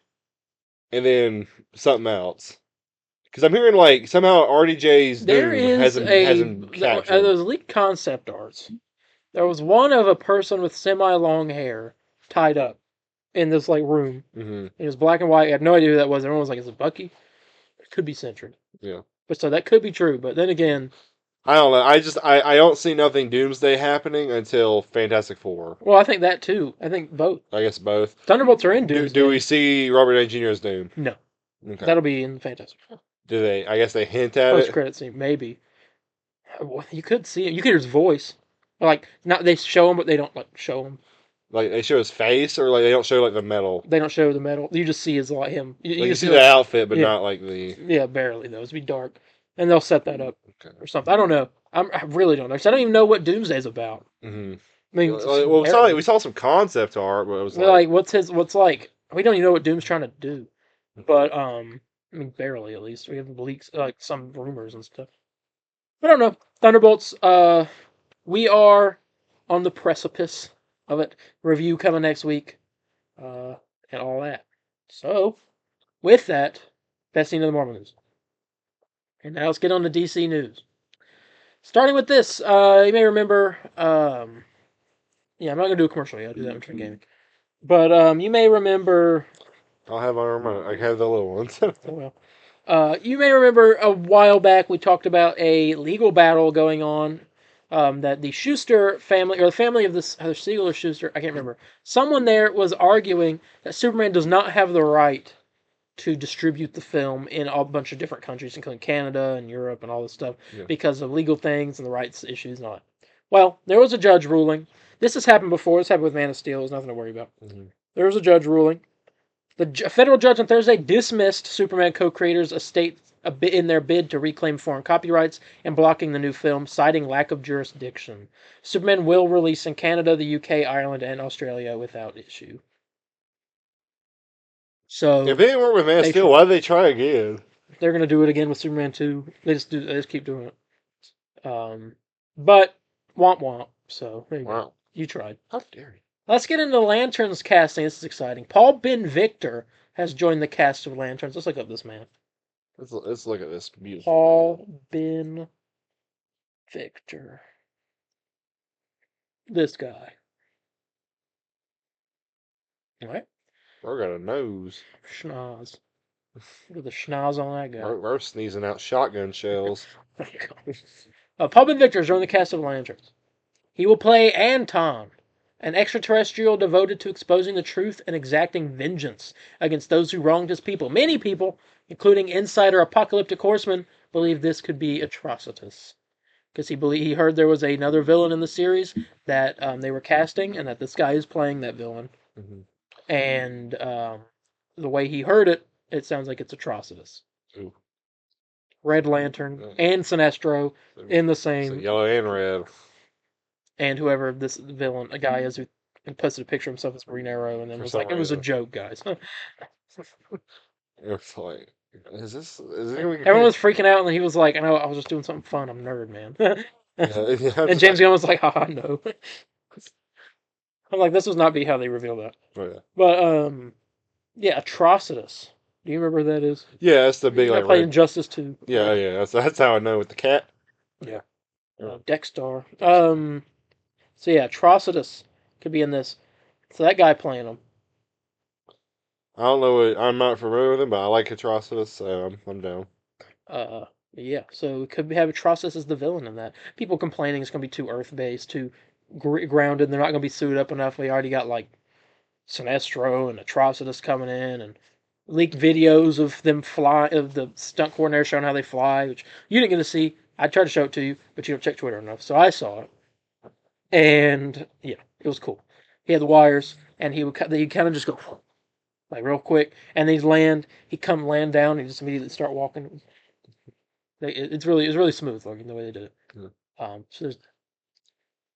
Speaker 2: and then something else. Because I'm hearing, like, somehow RDJ's Doom has him captured.
Speaker 1: Those leaked concept arts. There was one of a person with semi-long hair tied up in this, like, room.
Speaker 2: Mm-hmm.
Speaker 1: It was black and white. I had no idea who that was. Everyone was like, "Is it Bucky?" It could be Sentry.
Speaker 2: Yeah.
Speaker 1: But so that could be true. But then again...
Speaker 2: I don't know. I don't see nothing Doomsday happening until Fantastic Four.
Speaker 1: Well, I think that too. I think both.
Speaker 2: I guess both.
Speaker 1: Thunderbolts are in Doomsday.
Speaker 2: Do we see Robert Downey Jr. as Doom?
Speaker 1: No.
Speaker 2: Okay.
Speaker 1: That'll be in Fantastic Four.
Speaker 2: Do they? I guess they hint at
Speaker 1: Post-credit scene, maybe. You could see it. You could hear his voice. Like, not they show him, but they don't like show him.
Speaker 2: Like they show his face, or like they don't show like the metal.
Speaker 1: They don't show the metal. You just see his like him.
Speaker 2: You see the outfit, but not like the.
Speaker 1: Yeah, barely though. It'd be dark, and they'll set that up or something. I don't know. I really don't know. Because I don't even know what Doomsday's about.
Speaker 2: Mm-hmm.
Speaker 1: I mean,
Speaker 2: we saw some concept art, but it was
Speaker 1: like what's like. We don't even know what Doom's trying to do, but I mean, barely at least. We have leaks, like some rumors and stuff. I don't know. Thunderbolts. We are on the precipice of it. Review coming next week, and all that. So, with that, best scene of the Marvel news. And now let's get on to DC news. Starting with this, you may remember. Yeah, I'm not gonna do a commercial yet. I'll do that in Trend Gaming. But you may remember.
Speaker 2: I'll have our remote. I have the little ones.
Speaker 1: Oh well. You may remember a while back we talked about a legal battle going on. That the Schuster family, or the family of this either Siegel or Schuster, I can't remember. Someone there was arguing that Superman does not have the right to distribute the film in a bunch of different countries, including Canada and Europe and all this stuff,
Speaker 2: Yeah.
Speaker 1: because of legal things and the rights issues and all that. Well, there was a judge ruling. This has happened before. This happened with Man of Steel. There's nothing to worry about.
Speaker 2: Mm-hmm.
Speaker 1: There was a judge ruling. The federal judge on Thursday dismissed Superman co-creators' estate in their bid to reclaim foreign copyrights and blocking the new film, citing lack of jurisdiction. Superman will release in Canada, the UK, Ireland, and Australia without issue. So
Speaker 2: if they didn't work with Man of
Speaker 1: they
Speaker 2: Steel,
Speaker 1: should-
Speaker 2: why did they try again?
Speaker 1: they're going to do it again with Superman 2. They just keep doing it. But womp womp. So there you go.
Speaker 2: Wow.
Speaker 1: You tried.
Speaker 2: How dare you?
Speaker 1: Let's get into Lanterns casting. This is exciting. Paul Ben Victor has joined the cast of Lanterns. Let's look up this man.
Speaker 2: Let's look at this beautiful.
Speaker 1: Paul Ben Victor. This guy. What?
Speaker 2: I got a nose.
Speaker 1: Schnoz. Look at the schnoz on that guy.
Speaker 2: We're sneezing out shotgun shells.
Speaker 1: Paul Ben Victor has joined the cast of Lanterns. He will play Anton, an extraterrestrial devoted to exposing the truth and exacting vengeance against those who wronged his people. Many people, including insider Apocalyptic Horseman, believe this could be Atrocitus. Because he heard there was another villain in the series that they were casting, and that this guy is playing that villain.
Speaker 2: Mm-hmm.
Speaker 1: And the way he heard it, it sounds like it's Atrocitus.
Speaker 2: Ooh.
Speaker 1: Red Lantern and Sinestro in the same.
Speaker 2: So yellow and red.
Speaker 1: And whoever this villain, a guy is who posted a picture of himself as Green Arrow, and then was like, "It was a joke, guys."
Speaker 2: It's like, is this?
Speaker 1: Everyone was freaking out, and he was like, "I know, I was just doing something fun. I'm a nerd, man."
Speaker 2: Yeah,
Speaker 1: and James Gunn was like, "Haha, no." I'm like, this was not be how they revealed that.
Speaker 2: Oh, yeah.
Speaker 1: But yeah, Atrocitus. Do you remember who that is?
Speaker 2: Yeah, that's the big
Speaker 1: I
Speaker 2: like.
Speaker 1: played Injustice 2.
Speaker 2: Yeah, yeah. That's how I know with the cat.
Speaker 1: Yeah. Dexter. So yeah, Atrocitus could be in this. So that guy playing him.
Speaker 2: I don't know. I'm not familiar with him, but I like Atrocitus, so I'm down.
Speaker 1: Yeah. So we could have Atrocitus as the villain in that. People complaining it's going to be too Earth-based, too grounded. They're not going to be suited up enough. We already got like Sinestro and Atrocitus coming in, and leaked videos of them fly, of the stunt coordinator showing how they fly, which you didn't get to see. I tried to show it to you, but you don't check Twitter enough, so I saw it. And yeah, it was cool. He had the wires, and he kind of just go like real quick, and then he'd land. He'd come land down, and just immediately start walking. It's really smooth looking the way they did it.
Speaker 2: Yeah.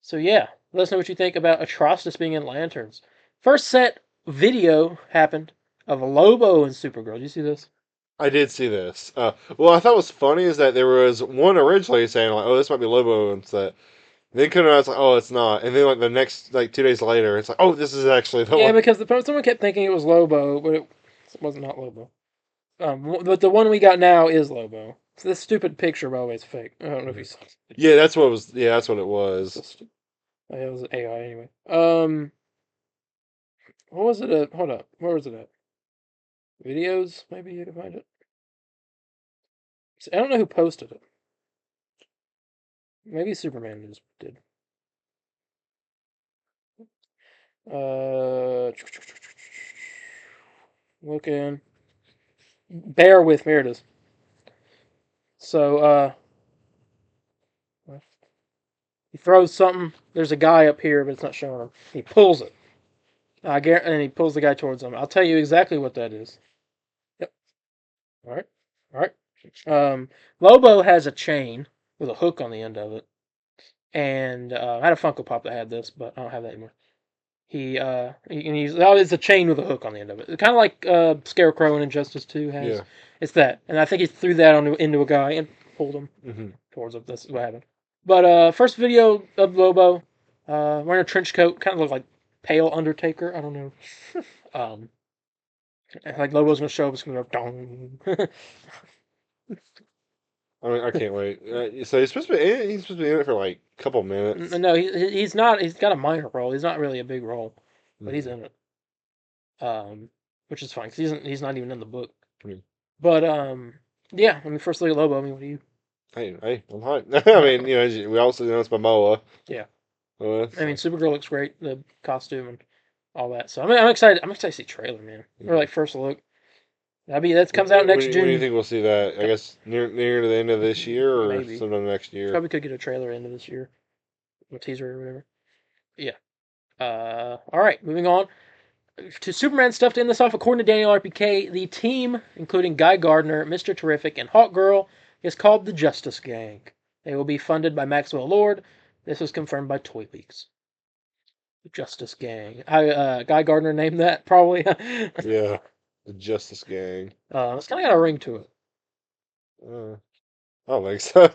Speaker 1: So yeah, let us know what you think about Atrocitus being in Lanterns. First set video happened of Lobo and Supergirl. Did you see this?
Speaker 2: I did see this. Well, I thought was funny is that there was one originally saying like, "Oh, this might be Lobo," and set. Then couldn't I was like, "Oh, it's not." And then like the next 2 days later, it's like, "Oh, this is actually the one."
Speaker 1: Yeah, because someone kept thinking it was Lobo, but it was not Lobo. But the one we got now is Lobo. So this stupid picture, by the way, is fake. I don't know if you saw it.
Speaker 2: Yeah, that's what it was. Yeah, that's what it was.
Speaker 1: Oh, yeah, it was AI anyway. What was it at? Hold up. Where was it at? Videos? Maybe you can find it. See, I don't know who posted it. Maybe Superman News did. Looking. Bear with me. Here it is. So, he throws something. There's a guy up here, but it's not showing him. He pulls it. And he pulls the guy towards him. I'll tell you exactly what that is. Yep. All right. Lobo has a chain with a hook on the end of it, and I had a Funko Pop that had this, but I don't have that anymore. It's a chain with a hook on the end of it. It's kind of like Scarecrow in Injustice 2 has.
Speaker 2: Yeah.
Speaker 1: It's that, and I think he threw that into a guy and pulled him towards him. That's what happened. But first video of Lobo, wearing a trench coat, kind of looked like pale Undertaker. I don't know. Like Lobo's gonna show up, it's gonna go dong.
Speaker 2: I mean, I can't wait. So he's supposed to be in it for like a couple minutes.
Speaker 1: No, he's not. He's got a minor role. He's not really a big role, but he's in it. Which is fine because he's not even in the book.
Speaker 2: Mm.
Speaker 1: But yeah. I mean, first look at Lobo. I mean, what do you?
Speaker 2: Hey, I'm hyped. I mean, we also know it's by Moa.
Speaker 1: Yeah.
Speaker 2: So.
Speaker 1: I mean, Supergirl looks great. The costume and all that. So I'm excited. I'm excited to see trailer, man. Or like first look. That comes out next June.
Speaker 2: When do you think we'll see that? I guess near to the end of this year or
Speaker 1: Maybe.
Speaker 2: sometime next year.
Speaker 1: Probably could get a trailer end of this year, a teaser or whatever. Yeah. All right, moving on to Superman stuff to end this off. According to Daniel RPK, the team, including Guy Gardner, Mr. Terrific, and Hawkgirl, is called the Justice Gang. They will be funded by Maxwell Lord. This was confirmed by Toy Leaks. The Justice Gang. Guy Gardner named that, probably.
Speaker 2: Yeah, the Justice Gang.
Speaker 1: It's kind of got a ring to it.
Speaker 2: I don't think so.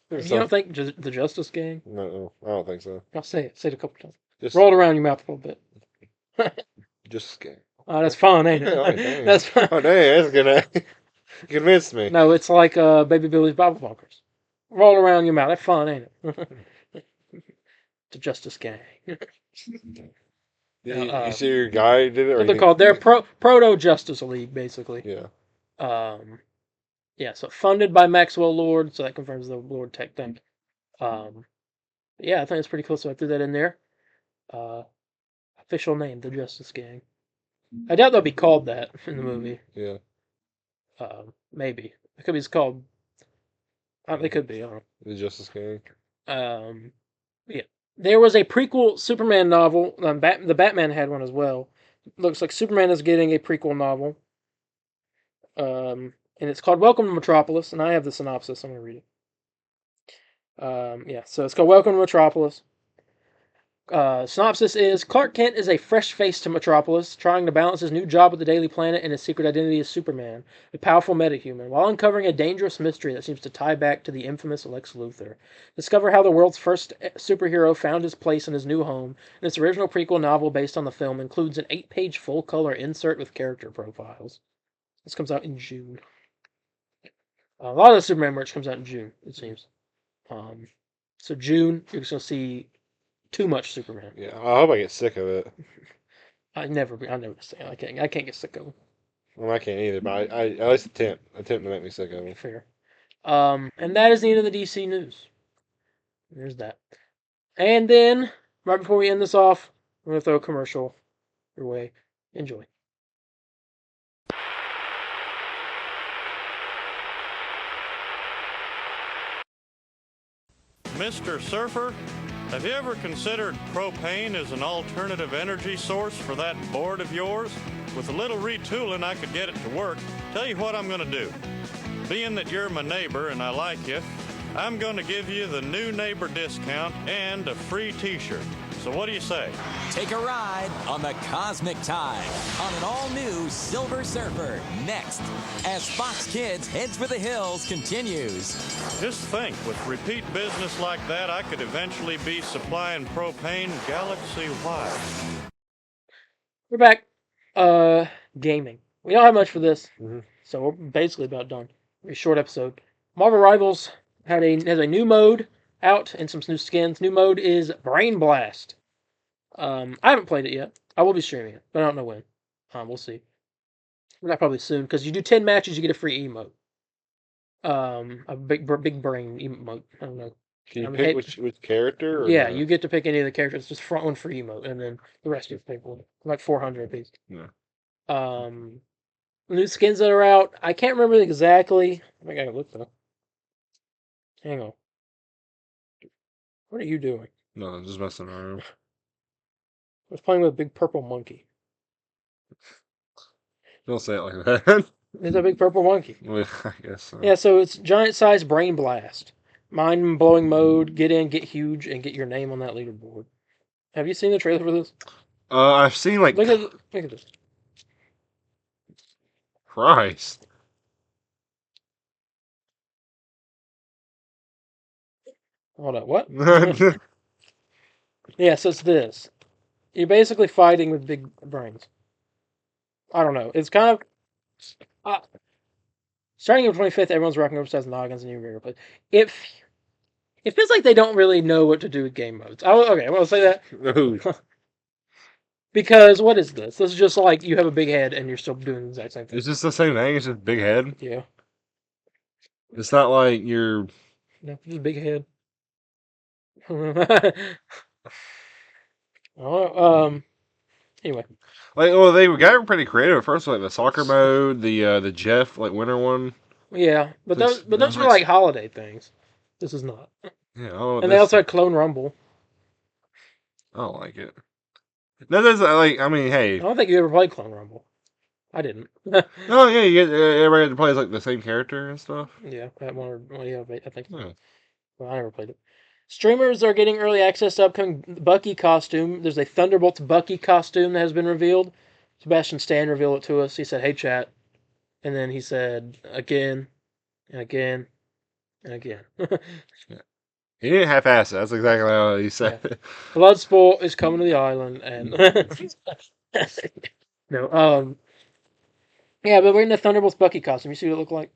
Speaker 1: You don't think the Justice Gang?
Speaker 2: No, I don't think so.
Speaker 1: I'll say it. Say it a couple times.
Speaker 2: Just
Speaker 1: roll it around your mouth a little bit.
Speaker 2: Justice Gang.
Speaker 1: Oh, that's fun, ain't it?
Speaker 2: Oh, dang.
Speaker 1: That's fun.
Speaker 2: Oh, dang, that's gonna convince me.
Speaker 1: No, it's like Baby Billy's Bible Bunkers. Roll around your mouth. That's fun, ain't it? The Justice Gang.
Speaker 2: You see your guy did it? Or
Speaker 1: What they're called? They're Proto Justice League, basically.
Speaker 2: Yeah.
Speaker 1: Yeah, so funded by Maxwell Lord, so that confirms the Lord Tech thing. Yeah, I think it's pretty cool, so I threw that in there. Official name, the Justice Gang. I doubt they'll be called that in the movie.
Speaker 2: Yeah.
Speaker 1: Maybe. It could be called... they could be, I don't know.
Speaker 2: The Justice Gang.
Speaker 1: Yeah. There was a prequel Superman novel. The Batman had one as well. Looks like Superman is getting a prequel novel. And it's called Welcome to Metropolis, and I have the synopsis. I'm going to read it. Yeah, so it's called Welcome to Metropolis. Synopsis is, Clark Kent is a fresh face to Metropolis, trying to balance his new job with the Daily Planet and his secret identity as Superman, a powerful metahuman, while uncovering a dangerous mystery that seems to tie back to the infamous Lex Luthor. Discover how the world's first superhero found his place in his new home, and its original prequel novel based on the film includes an 8-page full-color insert with character profiles. This comes out in June. A lot of the Superman merch comes out in June, it seems. So June, you're just going to see too much Superman.
Speaker 2: Yeah, I hope I get sick of it.
Speaker 1: I never say I can't get sick of him.
Speaker 2: Well, I can't either, but I at least attempt to make me sick of him.
Speaker 1: Fair. And that is the end of the DC news. There's that. And then, right before we end this off, I'm going to throw a commercial your way. Enjoy.
Speaker 3: Mr. Surfer, have you ever considered propane as an alternative energy source for that board of yours? With a little retooling, I could get it to work. Tell you what I'm going to do. Being that you're my neighbor and I like you, I'm going to give you the new neighbor discount and a free t-shirt. So what do you say?
Speaker 4: Take a ride on the Cosmic Tide on an all-new Silver Surfer next, as Fox Kids Heads for the Hills continues.
Speaker 3: Just think, with repeat business like that, I could eventually be supplying propane galaxy-wide.
Speaker 1: We're back. Gaming. We don't have much for this, so we're basically about done. Very short episode. Marvel Rivals has a new mode out and some new skins. New mode is Brain Blast. I haven't played it yet. I will be streaming it, but I don't know when. We'll see. Not probably soon, because you do 10 matches, you get a free emote. A big brain emote. I don't know.
Speaker 2: Can you pick which character? Or
Speaker 1: yeah, you get to pick any of the characters. Just front one free emote, and then the rest you pick one. Like 400 apiece.
Speaker 2: Yeah.
Speaker 1: New skins that are out. I can't remember exactly. I think I can look though. Hang on. What are you doing?
Speaker 2: No, I'm just messing around.
Speaker 1: I was playing with a big purple monkey.
Speaker 2: Don't say it like that.
Speaker 1: It's a big purple monkey.
Speaker 2: Well, I guess so.
Speaker 1: Yeah, so it's giant size brain blast. Mind blowing mode. Get in, get huge, and get your name on that leaderboard. Have you seen the trailer for this?
Speaker 2: I've seen like.
Speaker 1: Look at this.
Speaker 2: Christ.
Speaker 1: Hold on, what? Yeah, so it's this. You're basically fighting with big brains. I don't know. It's kind of... Starting April 25th, everyone's rocking oversized noggins and new regular play. It feels like they don't really know what to do with game modes. I want to say that.
Speaker 2: Ooh.
Speaker 1: Because what is this? This is just like you have a big head and you're still doing the exact same thing.
Speaker 2: It's just the same thing. It's just big head.
Speaker 1: Yeah.
Speaker 2: It's not like you're.
Speaker 1: No, just a big head. Anyway.
Speaker 2: Like, well, they got pretty creative at first, like the soccer mode, the Jeff like winter one.
Speaker 1: Yeah, but
Speaker 2: Looks
Speaker 1: those were
Speaker 2: nice.
Speaker 1: like holiday things. This is not.
Speaker 2: Yeah, I don't know what
Speaker 1: And they
Speaker 2: this-
Speaker 1: also had Clone Rumble.
Speaker 2: I don't like it. No, there's like, I mean,
Speaker 1: I
Speaker 2: hey,
Speaker 1: don't think you ever played Clone Rumble. I didn't.
Speaker 2: oh yeah, you get everybody to play as like the same character and stuff.
Speaker 1: Yeah, that one. Well, yeah, I think. So.
Speaker 2: Yeah.
Speaker 1: Well, I never played it. Streamers are getting early access to upcoming Bucky costume. There's a Thunderbolts Bucky costume that has been revealed. Sebastian Stan revealed it to us. He said, "Hey, chat," and then he said, "Again, and again, and again."
Speaker 2: He didn't half-ass it. That's exactly how he said it.
Speaker 1: Bloodsport is coming to the island, and no, yeah, but we're in the Thunderbolts Bucky costume. You see what it looked like?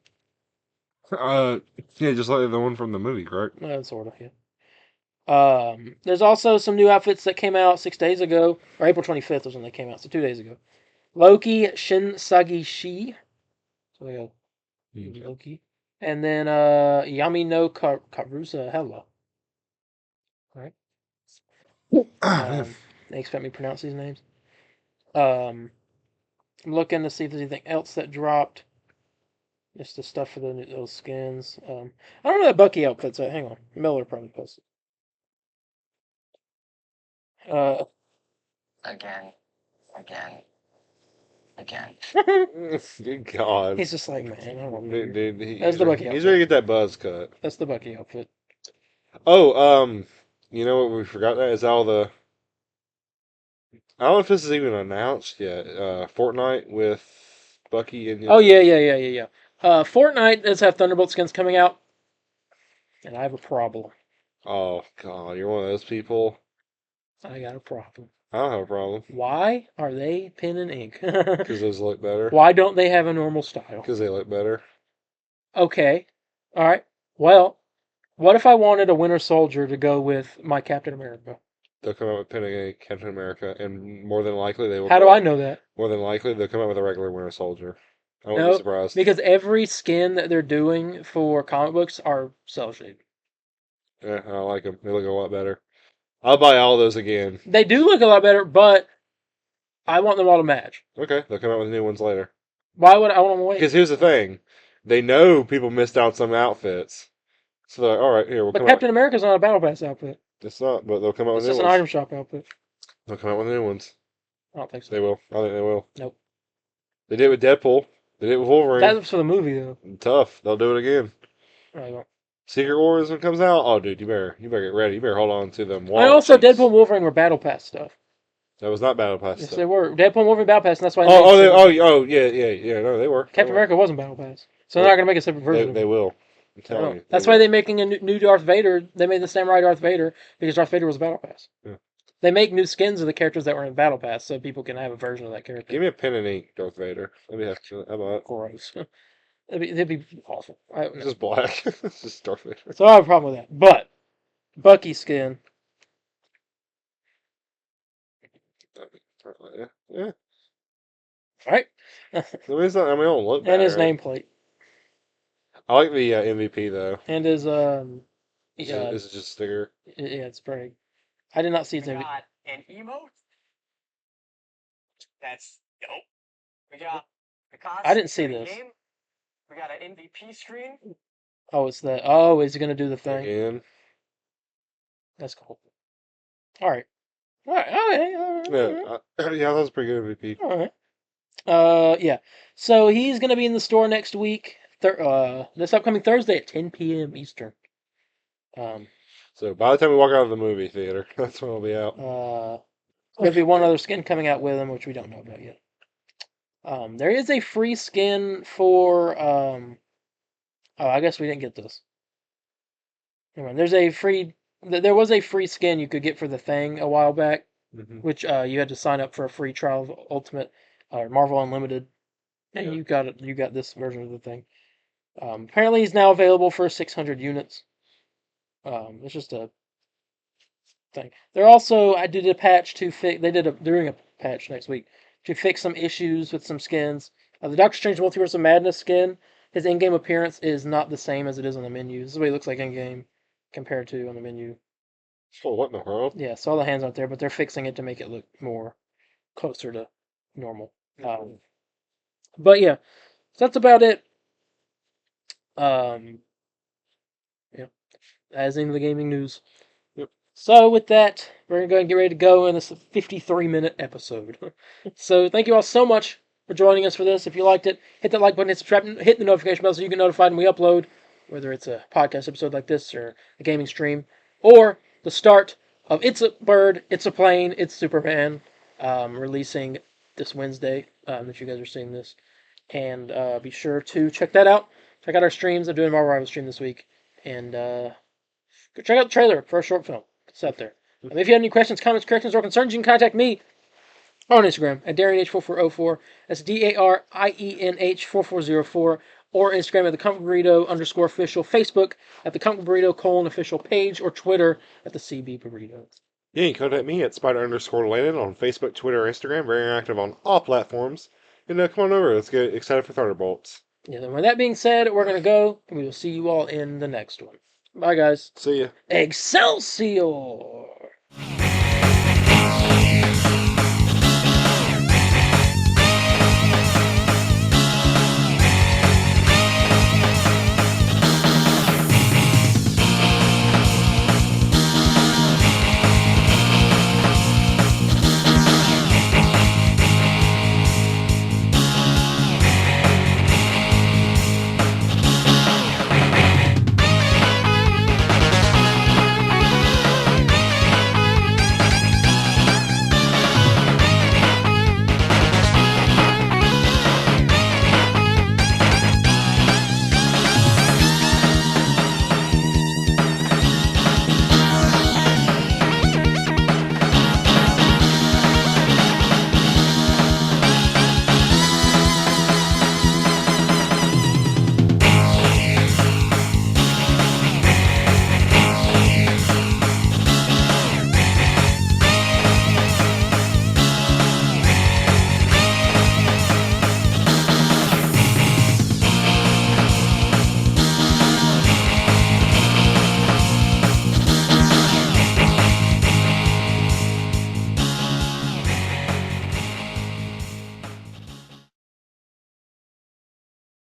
Speaker 2: Yeah, just like the one from the movie, correct?
Speaker 1: Sort of, yeah. There's also some new outfits that came out 6 days ago, or April 25th was when they came out, so 2 days ago. Loki Shinsagi Shi. So we go Loki. And then Yami no Karusa Hella. Alright. They expect me to pronounce these names. I'm looking to see if there's anything else that dropped. Just the stuff for those skins. I don't know that Bucky outfit's at. Hang on. Miller probably posted.
Speaker 5: Again.
Speaker 2: Good God.
Speaker 1: He's just like, man, I don't want to.
Speaker 2: Dude,
Speaker 1: That's the Bucky
Speaker 2: he's
Speaker 1: outfit.
Speaker 2: ready to get that buzz cut.
Speaker 1: That's the Bucky outfit.
Speaker 2: Oh, you know what we forgot that is all the. I don't know if this is even announced yet. Fortnite with Bucky and.
Speaker 1: Oh yeah. Fortnite does have Thunderbolt skins coming out, and I have a problem.
Speaker 2: Oh God, you're one of those people.
Speaker 1: I got a problem.
Speaker 2: I don't have a problem
Speaker 1: Why are they pen and ink?
Speaker 2: because those look better.
Speaker 1: Why don't they have a normal style?
Speaker 2: Because they look better.
Speaker 1: Okay, all right. Well, what if I wanted a Winter Soldier to go with my Captain America?
Speaker 2: They'll come out with pinning Captain America, and more than likely they will.
Speaker 1: How do I know that?
Speaker 2: More than likely they'll come out with a regular Winter Soldier. I won't
Speaker 1: No,
Speaker 2: be surprised.
Speaker 1: because every skin that they're doing for comic books are cell shaded.
Speaker 2: Yeah, I like them. They look a lot better. I'll buy all those again.
Speaker 1: They do look a lot better, but I want them all to match.
Speaker 2: Okay, they'll come out with new ones later.
Speaker 1: Why would I want them to wait?
Speaker 2: Because here's the thing, they know people missed out some outfits, so they're like, all right, here we'll
Speaker 1: But
Speaker 2: come
Speaker 1: Captain
Speaker 2: out.
Speaker 1: America's not a Battle Pass outfit.
Speaker 2: It's not, but they'll come out with
Speaker 1: It's
Speaker 2: new
Speaker 1: just an
Speaker 2: ones.
Speaker 1: item shop outfit.
Speaker 2: They'll come out with new ones.
Speaker 1: I don't think so.
Speaker 2: They will. I think they will.
Speaker 1: Nope.
Speaker 2: They did it with Deadpool. They did it with Wolverine.
Speaker 1: That was for the movie, though.
Speaker 2: Tough. They'll do it again.
Speaker 1: I don't.
Speaker 2: Secret Wars when it comes out. Oh, dude, you better get ready. You better hold on to them.
Speaker 1: And
Speaker 2: wallet
Speaker 1: also,
Speaker 2: sheets.
Speaker 1: Deadpool and Wolverine were Battle Pass stuff.
Speaker 2: That was not Battle Pass
Speaker 1: Yes,
Speaker 2: stuff.
Speaker 1: they were. Deadpool and Wolverine Battle Pass, and that's why.
Speaker 2: Yeah. No, they were.
Speaker 1: Captain America wasn't Battle Pass, so they're not gonna make a separate version.
Speaker 2: They
Speaker 1: of it.
Speaker 2: will. I'm
Speaker 1: I
Speaker 2: telling
Speaker 1: know.
Speaker 2: you.
Speaker 1: That's why they're making a new Darth Vader. They made the samurai Darth Vader because Darth Vader was a Battle Pass.
Speaker 2: Yeah.
Speaker 1: They make new skins of the characters that were in Battle Pass, so people can have a version of that character.
Speaker 2: Give me a pen and ink, Darth Vader. Let me have. How about
Speaker 1: Gross. That'd be awful.
Speaker 2: it's just black? It's just Darth Vader.
Speaker 1: So I have a problem with that. But Bucky skin.
Speaker 2: Yeah.
Speaker 1: Right?
Speaker 2: I mean, it's not. I mean, it don't look bad.
Speaker 1: And his
Speaker 2: right?
Speaker 1: nameplate.
Speaker 2: I like the MVP though.
Speaker 1: And his
Speaker 2: This is just a sticker.
Speaker 1: yeah, it's pretty. I did not see his
Speaker 5: We
Speaker 1: name.
Speaker 5: got an emote. That's dope. We got the
Speaker 1: I didn't see
Speaker 5: for the
Speaker 1: this.
Speaker 5: game. We got an MVP screen.
Speaker 1: Oh, it's the. Oh, is he gonna do the thing?
Speaker 2: Again.
Speaker 1: That's cool. All right. All right.
Speaker 2: Yeah, that was a pretty good MVP.
Speaker 1: All right. Yeah. So he's gonna be in the store next week. This upcoming Thursday at 10 p.m. Eastern.
Speaker 2: So by the time we walk out of the movie theater, that's when it'll be out.
Speaker 1: There'll be one other skin coming out with him, which we don't know about yet. There is a free skin for. Oh, I guess we didn't get this. Never mind. There was a free skin you could get for the Thing a while back,
Speaker 2: Mhm.
Speaker 1: which you had to sign up for a free trial of Ultimate or Marvel Unlimited, and you got this version of the Thing. Apparently, he's now available for 600 units. It's just a thing. They're also, I did a patch to fix. They're doing a patch next week to fix some issues with some skins. The Doctor Strange Multiverse of Madness skin, his in-game appearance is not the same as it is on the menu. This is what he looks like in-game compared to on the menu.
Speaker 2: Oh, what in the world?
Speaker 1: Yeah, so all the hands aren't there, but they're fixing it to make it look more closer to normal. But yeah, so that's about it. Yeah, as in the gaming news.
Speaker 2: Yep.
Speaker 1: So with that, we're going to get ready to go in this 53-minute episode. So thank you all so much for joining us for this. If you liked it, hit that like button, hit the notification bell so you get notified when we upload, whether it's a podcast episode like this or a gaming stream, or the start of It's a Bird, It's a Plane, It's Superman, releasing this Wednesday, that you guys are seeing this. And be sure to check that out. Check out our streams. I'm doing a Marvel Rivals stream this week. And go check out the trailer for our short film. It's out there. If you have any questions, comments, corrections, or concerns, you can contact me on Instagram at DarienH4404. That's DARIENH4404. Or Instagram at the Comic Burrito _official. Facebook at the Comic Burrito official page. Or Twitter at the CB Burrito.
Speaker 2: Yeah, you can contact me at Spider_Landon on Facebook, Twitter, or Instagram. Very active on all platforms. And come on over. Let's get excited for Thunderbolts.
Speaker 1: Yeah, then with that being said, we're going to go, and we will see you all in the next one. Bye, guys.
Speaker 2: See ya.
Speaker 1: Excelsior!